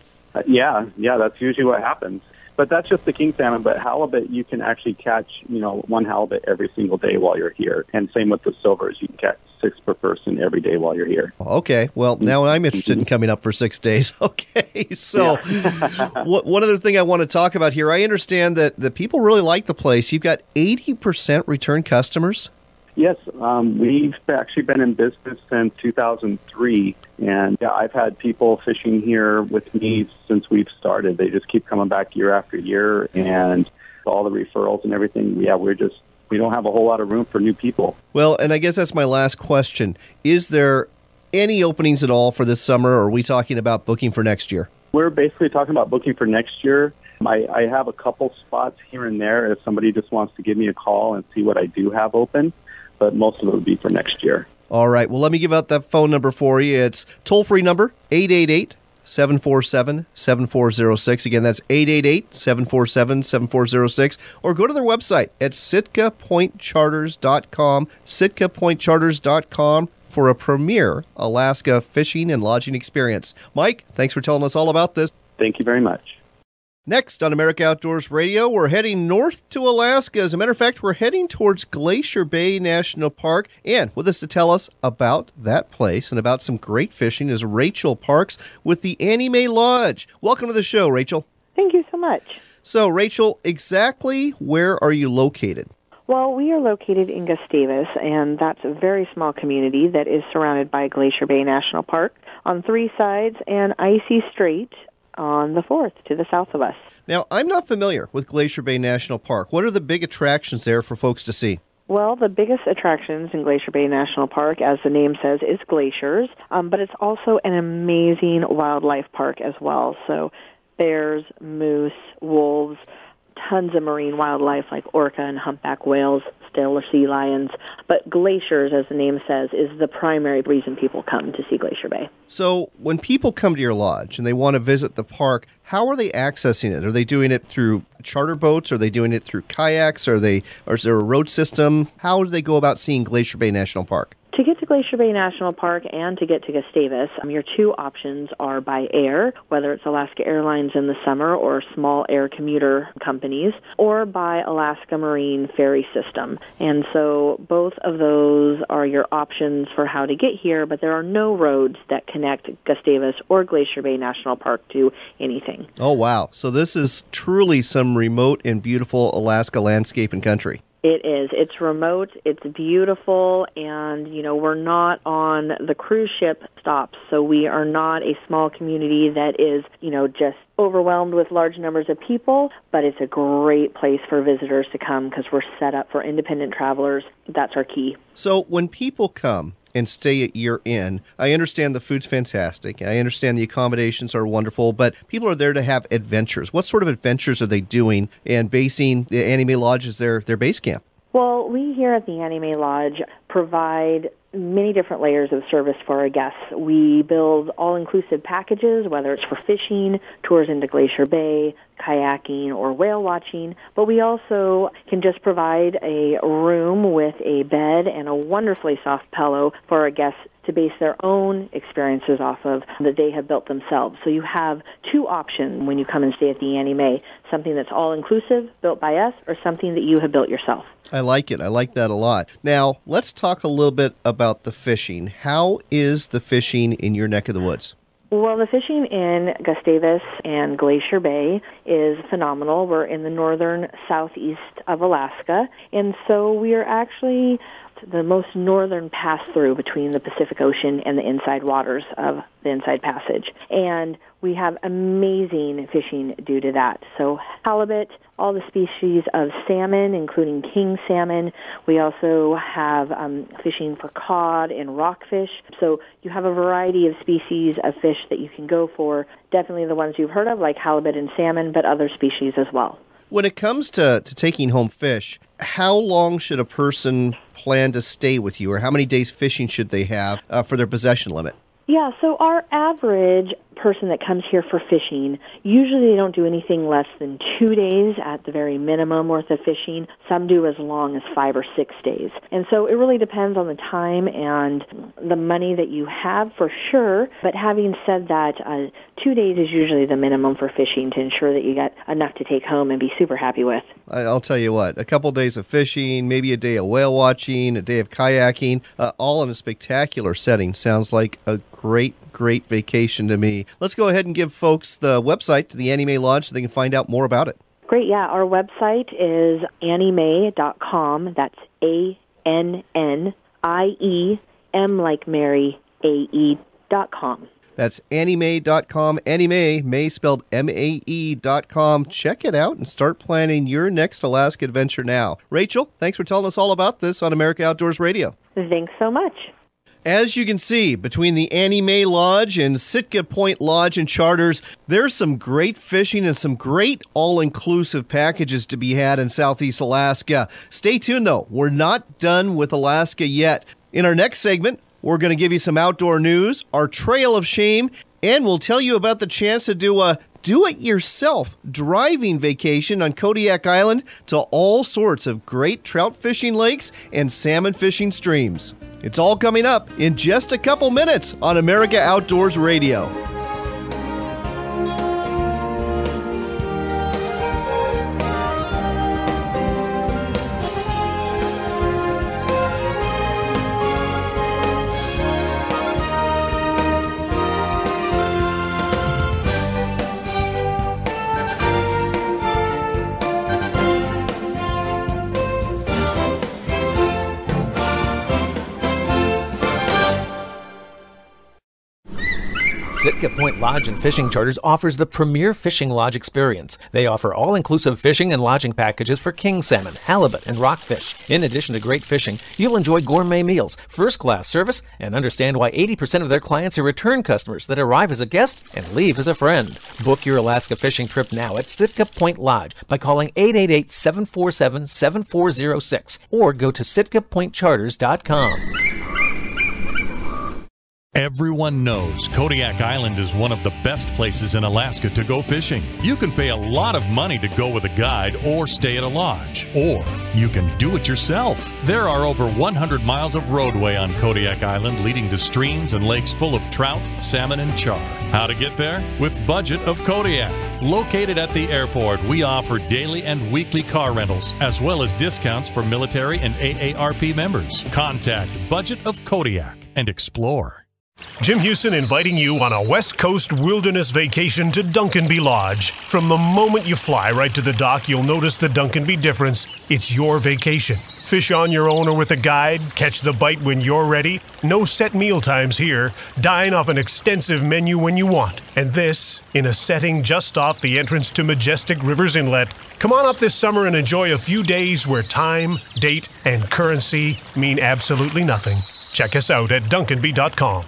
Speaker 15: Yeah, that's usually what happens. But that's just the king salmon. But halibut, you can actually catch, 1 halibut every single day while you're here. And same with the silvers. You can catch 6 per person every day while you're here.
Speaker 2: Okay. Well, now I'm interested in coming up for 6 days. Okay. So one other thing I want to talk about here, I understand that the people really like the place. You've got 80% return customers.
Speaker 15: Yes, we've actually been in business since 2003, and I've had people fishing here with me since we've started. They just keep coming back year after year, and all the referrals and everything. We don't have a whole lot of room for new people.
Speaker 2: Well, and I guess that's my last question. Is there any openings at all for this summer, or are we talking about booking for next year?
Speaker 15: We're basically talking about booking for next year. I have a couple spots here and there if somebody just wants to give me a call and see what I do have open. But most of it would be for next year.
Speaker 2: All right. Well, let me give out that phone number for you. It's toll-free number, 888-747-7406. Again, that's 888-747-7406. Or go to their website at sitkapointcharters.com, sitkapointcharters.com, for a premier Alaska fishing and lodging experience. Mike, thanks for telling us all about this.
Speaker 15: Thank you very much.
Speaker 2: Next on America Outdoors Radio, we're heading north to Alaska. As a matter of fact, we're heading towards Glacier Bay National Park. And with us to tell us about that place and about some great fishing is Rachel Parks with the Annie Mae Lodge. Welcome to the show, Rachel.
Speaker 16: Thank you so much.
Speaker 2: So, Rachel, exactly where are you located?
Speaker 16: Well, we are located in Gustavus, and that's a very small community that is surrounded by Glacier Bay National Park on 3 sides and Icy Strait on the 4th to the south of us.
Speaker 2: Now, I'm not familiar with Glacier Bay National Park. What are the big attractions there for folks to see?
Speaker 16: Well, the biggest attractions in Glacier Bay National Park, as the name says, is glaciers, but it's also an amazing wildlife park as well. So bears, moose, wolves, tons of marine wildlife like orca and humpback whales, still sea lions. But glaciers, as the name says, is the primary reason people come to see Glacier Bay.
Speaker 2: So when people come to your lodge and they want to visit the park, how are they accessing it? Are they doing it through charter boats? Are they doing it through kayaks? Or is there a road system? How do they go about seeing Glacier Bay National Park?
Speaker 16: To get to Glacier Bay National Park and to get to Gustavus, your 2 options are by air, whether it's Alaska Airlines in the summer or small air commuter companies, or by Alaska Marine ferry system. And so both of those are your options for how to get here, but there are no roads that connect Gustavus or Glacier Bay National Park to anything.
Speaker 2: Oh, wow. So this is truly some remote and beautiful Alaska landscape and country.
Speaker 16: It is. It's remote, it's beautiful, and, we're not on the cruise ship stops, so we are not a small community that is, just overwhelmed with large numbers of people, but it's a great place for visitors to come because we're set up for independent travelers. That's our key.
Speaker 2: So when people come and stay at your inn, I understand the food's fantastic. I understand the accommodations are wonderful, but people are there to have adventures. What sort of adventures are they doing and basing the Annie Mae Lodge as their base camp?
Speaker 16: Well, we here at the Annie Mae Lodge provide many different layers of service for our guests. We build all-inclusive packages, whether it's for fishing, tours into Glacier Bay, kayaking, or whale watching, but we also can just provide a room with a bed and a wonderfully soft pillow for our guests to base their own experiences off of that they have built themselves. So you have 2 options when you come and stay at the Annie Mae, something that's all-inclusive, built by us, or something that you have built yourself.
Speaker 2: I like it. I like that a lot. Now, let's talk a little bit about the fishing. How is the fishing in your neck of the woods?
Speaker 16: Well, the fishing in Gustavus and Glacier Bay is phenomenal. We're in the northern southeast of Alaska, and so we are actually the most northern pass-through between the Pacific Ocean and the inside waters of the Inside Passage. And we have amazing fishing due to that. So halibut, all the species of salmon, including king salmon. We also have fishing for cod and rockfish. So you have a variety of species of fish that you can go for. Definitely the ones you've heard of, like halibut and salmon, but other species as well.
Speaker 2: When it comes to taking home fish, how long should a person plan to stay with you, or how many days fishing should they have for their possession limit?
Speaker 16: Yeah, so our average person that comes here for fishing, usually they don't do anything less than 2 days at the very minimum worth of fishing. Some do as long as 5 or 6 days. And so it really depends on the time and the money that you have for sure. But having said that, 2 days is usually the minimum for fishing to ensure that you get enough to take home and be super happy with.
Speaker 2: I'll tell you what, a couple days of fishing, maybe a day of whale watching, a day of kayaking, all in a spectacular setting. Sounds like a great vacation to me. Let's go ahead and give folks the website to the Annie Mae Lodge so they can find out more about it.
Speaker 16: Great, yeah. Our website is anniemae.com. That's ANNIE, M like Mary, AE.com.
Speaker 2: That's AnnieMae.com. Annie Mae, May spelled MAE.com. Check it out and start planning your next Alaska adventure now. Rachel, thanks for telling us all about this on America Outdoors Radio.
Speaker 16: Thanks so much.
Speaker 2: As you can see, between the Annie Mae Lodge and Sitka Point Lodge and Charters, there's some great fishing and some great all-inclusive packages to be had in Southeast Alaska. Stay tuned, though. We're not done with Alaska yet. In our next segment, we're going to give you some outdoor news, our Trail of Shame, and we'll tell you about the chance to do a do-it-yourself driving vacation on Kodiak Island to all sorts of great trout fishing lakes and salmon fishing streams. It's all coming up in just a couple minutes on America Outdoors Radio.
Speaker 4: Sitka Point Lodge and Fishing Charters offers the premier fishing lodge experience. They offer all-inclusive fishing and lodging packages for king salmon, halibut, and rockfish. In addition to great fishing, you'll enjoy gourmet meals, first-class service, and understand why 80% of their clients are return customers that arrive as a guest and leave as a friend. Book your Alaska fishing trip now at Sitka Point Lodge by calling 888-747-7406 or go to sitkapointcharters.com.
Speaker 11: Everyone knows Kodiak Island is one of the best places in Alaska to go fishing. You can pay a lot of money to go with a guide or stay at a lodge, or you can do it yourself. There are over 100 miles of roadway on Kodiak Island leading to streams and lakes full of trout, salmon, and char. How to get there? With Budget of Kodiak. Located at the airport, we offer daily and weekly car rentals, as well as discounts for military and AARP members. Contact Budget of Kodiak and explore.
Speaker 10: Jim Houston inviting you on a West Coast wilderness vacation to Duncanby Lodge. From the moment you fly right to the dock, you'll notice the Duncanby difference. It's your vacation. Fish on your own or with a guide, catch the bite when you're ready. No set meal times here. Dine off an extensive menu when you want. And this, in a setting just off the entrance to Majestic Rivers Inlet. Come on up this summer and enjoy a few days where time, date, and currency mean absolutely nothing. Check us out at duncanby.com.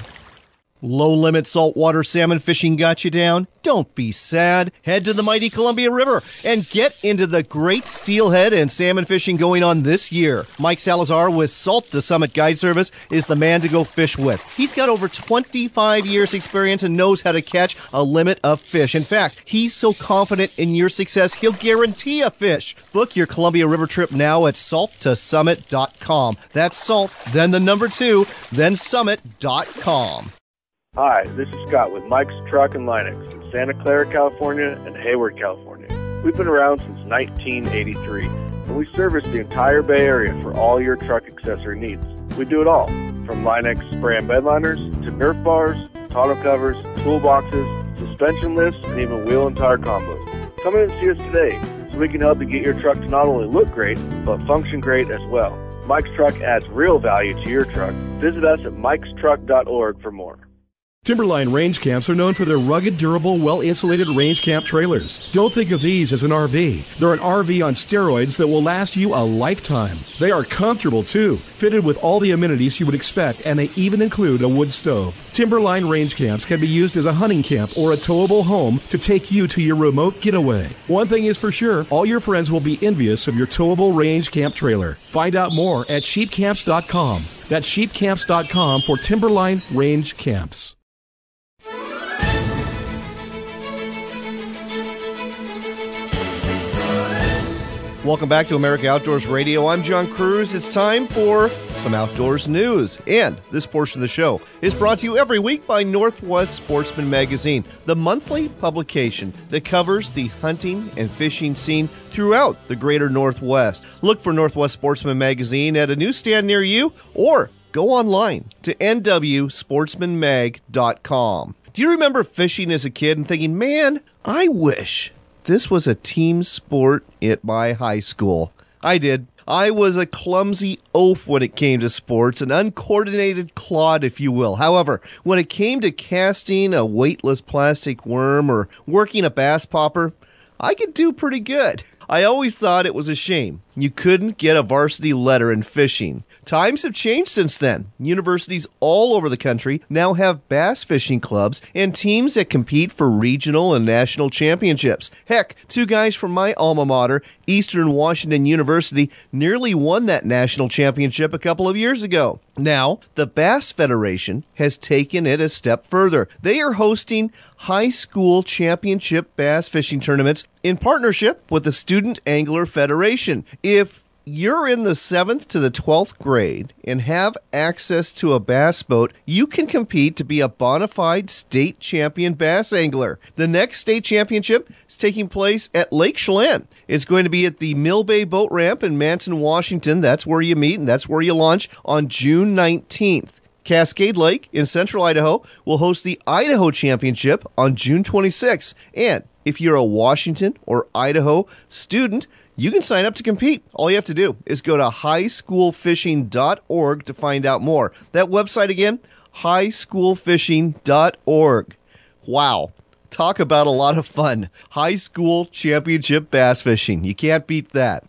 Speaker 2: Low-limit saltwater salmon fishing got you down? Don't be sad. Head to the mighty Columbia River and get into the great steelhead and salmon fishing going on this year. Mike Salazar with Salt to Summit Guide Service is the man to go fish with. He's got over 25 years experience and knows how to catch a limit of fish. In fact, he's so confident in your success, he'll guarantee a fish. Book your Columbia River trip now at salttosummit.com. That's salt, then the number 2, then summit.com.
Speaker 17: Hi, this is Scott with Mike's Truck and Linux in Santa Clara, California and Hayward, California. We've been around since 1983, and we service the entire Bay Area for all your truck accessory needs. We do it all, from Linux spray and bed liners to Nerf bars, tonneau covers, toolboxes, suspension lifts, and even wheel and tire combos. Come in and see us today so we can help you get your truck to not only look great, but function great as well. Mike's Truck adds real value to your truck. Visit us at mikestruck.org for more.
Speaker 9: Timberline range camps are known for their rugged, durable, well-insulated range camp trailers. Don't think of these as an RV. They're an RV on steroids that will last you a lifetime. They are comfortable, too, fitted with all the amenities you would expect, and they even include a wood stove. Timberline range camps can be used as a hunting camp or a towable home to take you to your remote getaway. One thing is for sure, all your friends will be envious of your towable range camp trailer. Find out more at sheepcamps.com. That's sheepcamps.com for Timberline range camps.
Speaker 2: Welcome back to America Outdoors Radio. I'm John Cruz. It's time for some outdoors news. And this portion of the show is brought to you every week by Northwest Sportsman Magazine, the monthly publication that covers the hunting and fishing scene throughout the greater Northwest. Look for Northwest Sportsman Magazine at a newsstand near you or go online to nwsportsmanmag.com. Do you remember fishing as a kid and thinking, man, I wish this was a team sport at my high school? I did. I was a clumsy oaf when it came to sports, an uncoordinated clod, if you will. However, when it came to casting a weightless plastic worm or working a bass popper, I could do pretty good. I always thought it was a shame you couldn't get a varsity letter in fishing. Times have changed since then. Universities all over the country now have bass fishing clubs and teams that compete for regional and national championships. Heck, two guys from my alma mater, Eastern Washington University, nearly won that national championship a couple of years ago. Now, the Bass Federation has taken it a step further. They are hosting high school championship bass fishing tournaments in partnership with the Student Angler Federation. If you're in the 7th to the 12th grade and have access to a bass boat, you can compete to be a bona fide state champion bass angler. The next state championship is taking place at Lake Chelan. It's going to be at the Mill Bay Boat Ramp in Manson, Washington. That's where you meet and that's where you launch on June 19th. Cascade Lake in central Idaho will host the Idaho Championship on June 26th. And if you're a Washington or Idaho student, you can sign up to compete. All you have to do is go to highschoolfishing.org to find out more. That website again, highschoolfishing.org. Wow. Talk about a lot of fun. High school championship bass fishing. You can't beat that.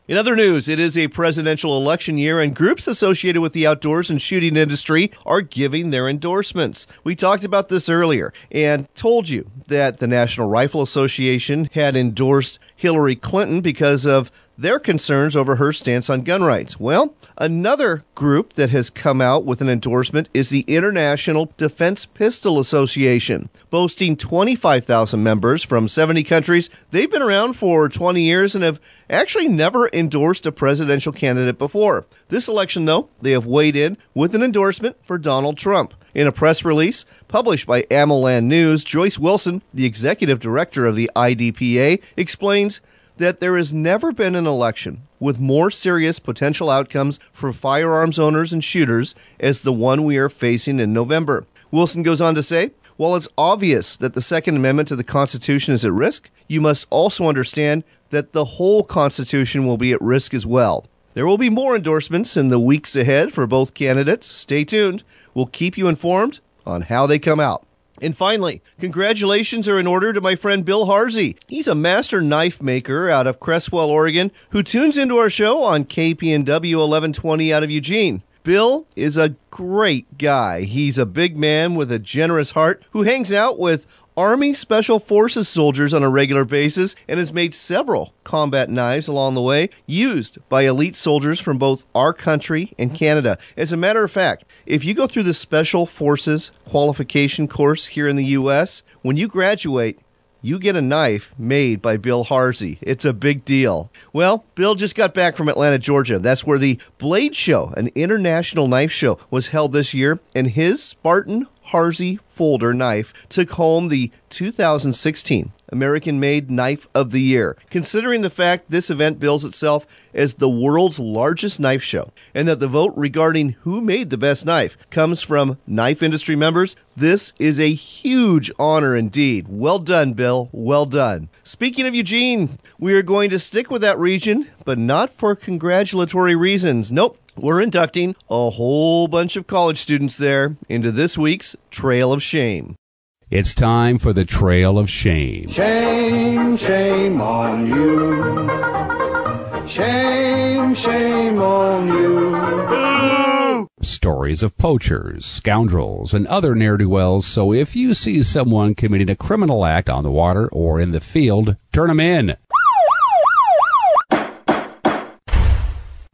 Speaker 2: In other news, it is a presidential election year, and groups associated with the outdoors and shooting industry are giving their endorsements. We talked about this earlier and told you that the National Rifle Association had endorsed Hillary Clinton because of their concerns over her stance on gun rights. Well, another group that has come out with an endorsement is the International Defense Pistol Association. Boasting 25,000 members from 70 countries, they've been around for 20 years and have actually never endorsed a presidential candidate before. This election, though, they have weighed in with an endorsement for Donald Trump. In a press release published by AmmoLand News, Joyce Wilson, the executive director of the IDPA, explains that there has never been an election with more serious potential outcomes for firearms owners and shooters as the one we are facing in November. Wilson goes on to say, while it's obvious that the Second Amendment to the Constitution is at risk, you must also understand that the whole Constitution will be at risk as well. There will be more endorsements in the weeks ahead for both candidates. Stay tuned. We'll keep you informed on how they come out. And finally, congratulations are in order to my friend Bill Harsey. He's a master knife maker out of Cresswell, Oregon, who tunes into our show on KPNW 1120 out of Eugene. Bill is a great guy. He's a big man with a generous heart who hangs out with Army Special Forces soldiers on a regular basis and has made several combat knives along the way used by elite soldiers from both our country and Canada. As a matter of fact, if you go through the Special Forces qualification course here in the U.S., when you graduate, you get a knife made by Bill Harsey. It's a big deal. Well, Bill just got back from Atlanta, Georgia. That's where the Blade Show, an international knife show, was held this year, and his Spartan Harsey Folder knife took home the 2016 American-Made Knife of the Year. Considering the fact this event bills itself as the world's largest knife show, and that the vote regarding who made the best knife comes from knife industry members, this is a huge honor indeed. Well done, Bill. Well done. Speaking of Eugene, we are going to stick with that region, but not for congratulatory reasons. Nope. we're inducting a whole bunch of college students there into this week's Trail of Shame.
Speaker 5: It's time for the Trail of Shame.
Speaker 18: Shame, shame on you. Shame, shame on you.
Speaker 5: Stories of poachers, scoundrels, and other ne'er-do-wells, so if you see someone committing a criminal act on the water or in the field, turn them in.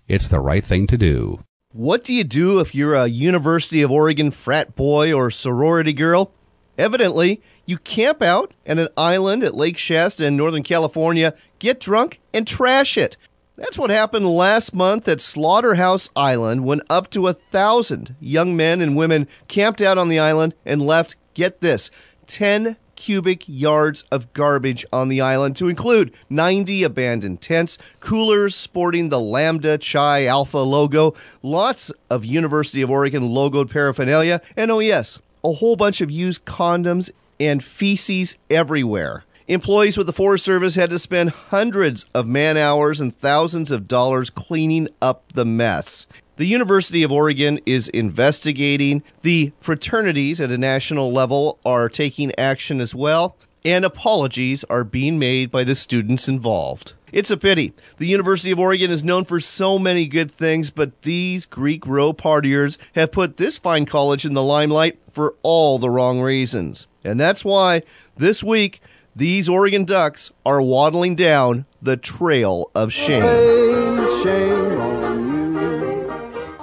Speaker 5: It's the right thing to do.
Speaker 2: What do you do if you're a University of Oregon frat boy or sorority girl? Evidently, you camp out at an island at Lake Shasta in Northern California, get drunk, and trash it. That's what happened last month at Slaughterhouse Island when up to 1,000 young men and women camped out on the island and left, get this, 10 cubic yards of garbage on the island, to include 90 abandoned tents, coolers sporting the Lambda Chi Alpha logo, lots of University of Oregon logoed paraphernalia, and oh yes, a whole bunch of used condoms and feces everywhere. Employees with the Forest Service had to spend hundreds of man-hours and thousands of dollars cleaning up the mess. The University of Oregon is investigating. The fraternities at a national level are taking action as well, and apologies are being made by the students involved. It's a pity. The University of Oregon is known for so many good things, but these Greek row partiers have put this fine college in the limelight for all the wrong reasons. And that's why this week, these Oregon Ducks are waddling down the Trail of Shame.
Speaker 18: Shame on you.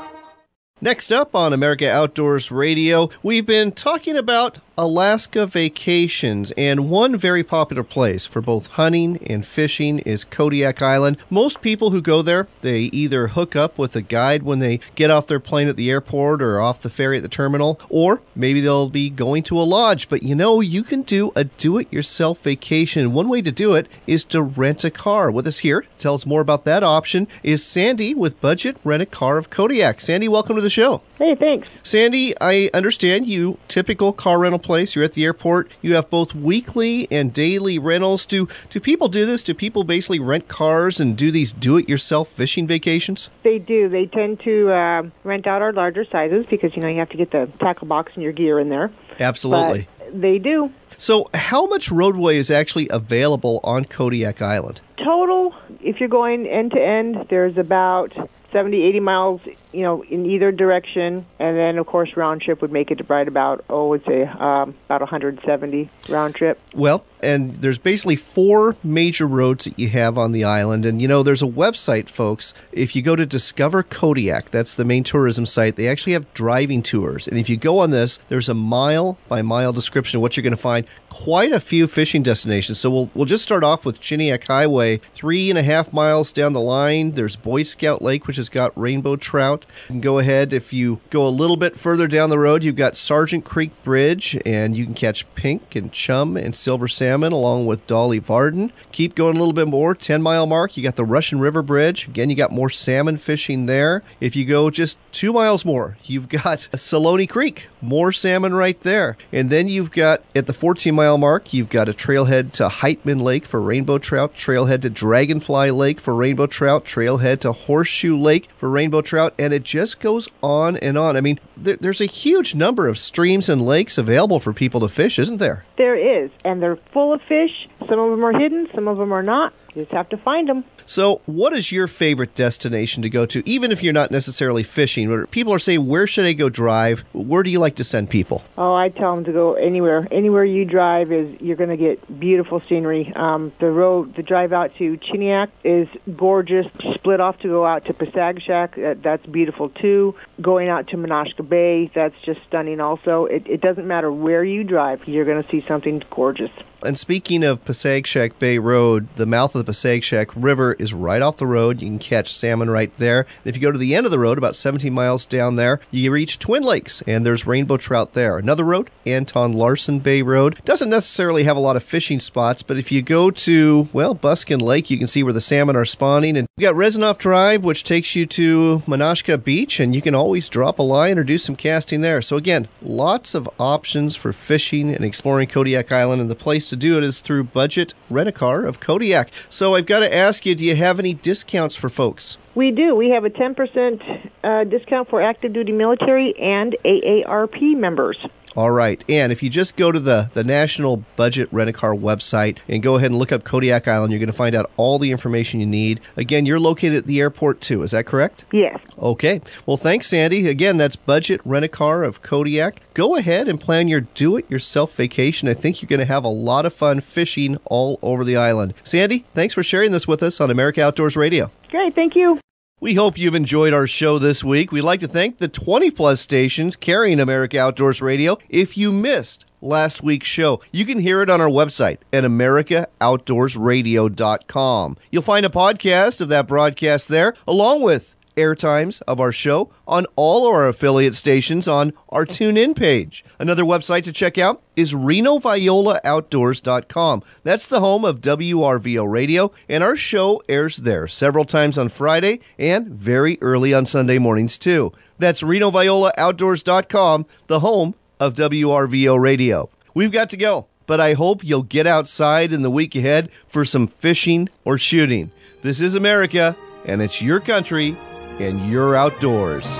Speaker 2: Next up on America Outdoors Radio, we've been talking about Alaska vacations, and one very popular place for both hunting and fishing is Kodiak Island. Most people who go there, they either hook up with a guide when they get off their plane at the airport or off the ferry at the terminal, or maybe they'll be going to a lodge. But you know, you can do a do-it-yourself vacation. One way to do it is to rent a car. With us here to tell us more about that option is Sandy with Budget Rent a Car of Kodiak. Sandy, welcome to the show.
Speaker 19: Hey, thanks.
Speaker 2: Sandy, I understand you, typical car rental place, you're at the airport, you have both weekly and daily rentals. Do people do this? Do people basically rent cars and do these do-it-yourself fishing vacations?
Speaker 19: They do. They tend to rent out our larger sizes because, you have to get the tackle box and your gear in there.
Speaker 2: Absolutely.
Speaker 19: But they do.
Speaker 2: So how much roadway is actually available on Kodiak Island?
Speaker 19: Total, if you're going end to end, there's about 70, 80 miles, in either direction. And then, of course, round trip would make it right about, about 170 round trip.
Speaker 2: Well, and there's basically 4 major roads that you have on the island. And, there's a website, folks. If you go to Discover Kodiak, that's the main tourism site, they actually have driving tours. And if you go on this, there's a mile-by-mile description of what you're going to find. Quite a few fishing destinations. So we'll just start off with Chiniak Highway. 3.5 miles down the line, there's Boy Scout Lake, which has got rainbow trout. You can go ahead. If you go a little bit further down the road, you've got Sargent Creek Bridge, and you can catch pink and chum and silver salmon along with Dolly Varden. Keep going a little bit more, 10-mile mark, you got the Russian River Bridge. Again, you got more salmon fishing there. If you go just 2 miles more, you've got Saloni Creek, more salmon right there. And then you've got, at the 14-mile mark, you've got a trailhead to Heitman Lake for rainbow trout, trailhead to Dragonfly Lake for rainbow trout, trailhead to Horseshoe Lake for rainbow trout, and it just goes on and on. I mean, there's a huge number of streams and lakes available for people to fish, isn't there?
Speaker 19: There is, and they're full of fish. Some of them are hidden, some of them are not. You just have to find them.
Speaker 2: So what is your favorite destination to go to, even if you're not necessarily fishing? Where people are saying, where should I go drive? Where do you like to send people?
Speaker 19: Oh, I tell them to go anywhere. Anywhere you drive, you're going to get beautiful scenery. The drive out to Chiniak is gorgeous. Split off to go out to Pasagshak, that's beautiful too. Going out to Menasha Bay, that's just stunning also. It doesn't matter where you drive, you're going to see something gorgeous.
Speaker 2: And speaking of Pasagshak Bay Road, the mouth of the Pasagshak River is right off the road. You can catch salmon right there. And if you go to the end of the road, about 17 miles down there, you reach Twin Lakes, and there's rainbow trout there. Another road, Anton Larson Bay Road, doesn't necessarily have a lot of fishing spots, but if you go to, Buskin Lake, you can see where the salmon are spawning. And you got Rezanoff Drive, which takes you to Menasha Beach, and you can always drop a line or do some casting there. So again, lots of options for fishing and exploring Kodiak Island, and the place to do it is through Budget Rent-A-Car of Kodiak. So I've got to ask you, do you have any discounts for folks?
Speaker 19: We do. We have a 10% discount for active duty military and AARP members.
Speaker 2: All right. And if you just go to the National Budget Rent-A-Car website and go ahead and look up Kodiak Island, you're going to find out all the information you need. Again, you're located at the airport too. Is that correct?
Speaker 19: Yes.
Speaker 2: Okay. Well, thanks, Sandy. Again, that's Budget Rent-A-Car of Kodiak. Go ahead and plan your do-it-yourself vacation. I think you're going to have a lot of fun fishing all over the island. Sandy, thanks for sharing this with us on America Outdoors Radio.
Speaker 19: Great. Thank you.
Speaker 2: We hope you've enjoyed our show this week. We'd like to thank the 20-plus stations carrying America Outdoors Radio. If you missed last week's show, you can hear it on our website at AmericaOutdoorsRadio.com. You'll find a podcast of that broadcast there, along with airtimes of our show on all of our affiliate stations on our TuneIn page. Another website to check out is RenoViolaOutdoors.com. That's the home of WRVO Radio, and our show airs there several times on Friday and very early on Sunday mornings too. That's RenoViolaOutdoors.com, the home of WRVO Radio. We've got to go, but I hope you'll get outside in the week ahead for some fishing or shooting. This is America, and it's your country and your outdoors.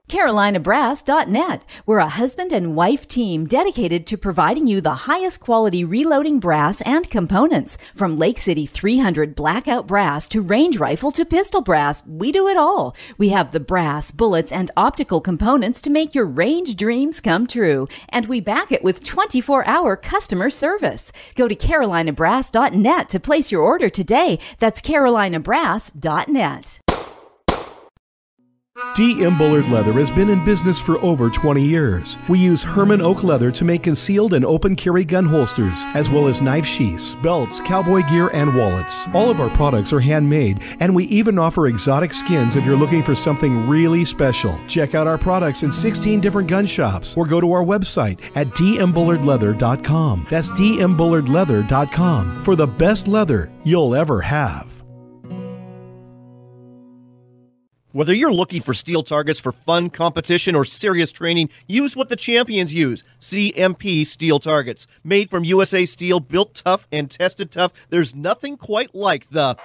Speaker 8: CarolinaBrass.net. We're a husband and wife team dedicated to providing you the highest quality reloading brass and components. From Lake City 300 blackout brass to range rifle to pistol brass, we do it all. We have the brass, bullets, and optical components to make your range dreams come true. And we back it with 24-hour customer service. Go to CarolinaBrass.net to place your order today. That's CarolinaBrass.net.
Speaker 9: D.M. Bullard Leather has been in business for over 20 years. We use Herman oak leather to make concealed and open carry gun holsters, as well as knife sheaths, belts, cowboy gear, and wallets. All of our products are handmade, and we even offer exotic skins if you're looking for something really special. Check out our products in 16 different gun shops, or go to our website at dmbullardleather.com. That's dmbullardleather.com for the best leather you'll ever have.
Speaker 2: Whether you're looking for steel targets for fun, competition, or serious training, use what the champions use. CMP Steel Targets. Made from USA steel, built tough and tested tough. There's nothing quite like the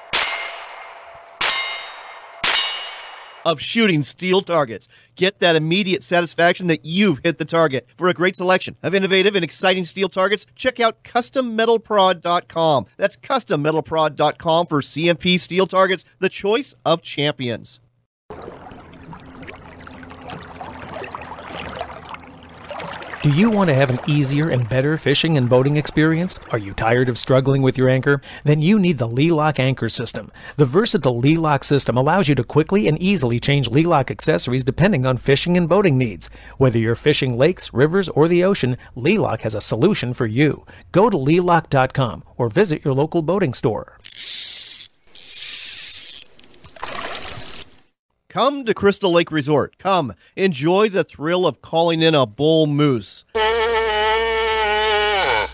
Speaker 2: of shooting steel targets. Get that immediate satisfaction that you've hit the target. For a great selection of innovative and exciting steel targets, check out CustomMetalProd.com. That's CustomMetalProd.com for CMP Steel Targets, the choice of champions.
Speaker 4: Do you want to have an easier and better fishing and boating experience? Are you tired of struggling with your anchor? Then you need the Lee-Lock Anchor System. The versatile Lee-Lock system allows you to quickly and easily change Lee-Lock accessories depending on fishing and boating needs. Whether you're fishing lakes, rivers, or the ocean, Lee-Lock has a solution for you. Go to Leelock.com or visit your local boating store.
Speaker 2: Come to Crystal Lake Resort. Come, enjoy the thrill of calling in a bull moose.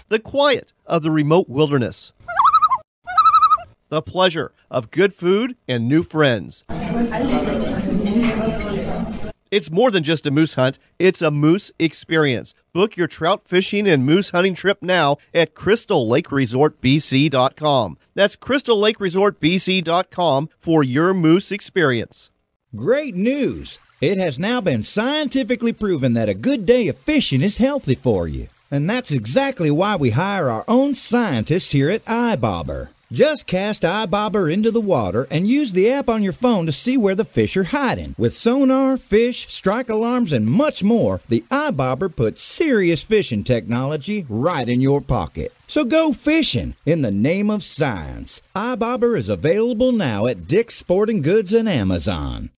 Speaker 2: The quiet of the remote wilderness. The pleasure of good food and new friends. It's more than just a moose hunt, it's a moose experience. Book your trout fishing and moose hunting trip now at CrystalLakeResortBC.com. That's CrystalLakeResortBC.com for your moose experience.
Speaker 14: Great news! It has now been scientifically proven that a good day of fishing is healthy for you. And that's exactly why we hire our own scientists here at iBobber. Just cast iBobber into the water and use the app on your phone to see where the fish are hiding. With sonar, fish, strike alarms, and much more, the iBobber puts serious fishing technology right in your pocket. So go fishing in the name of science. iBobber is available now at Dick's Sporting Goods and Amazon.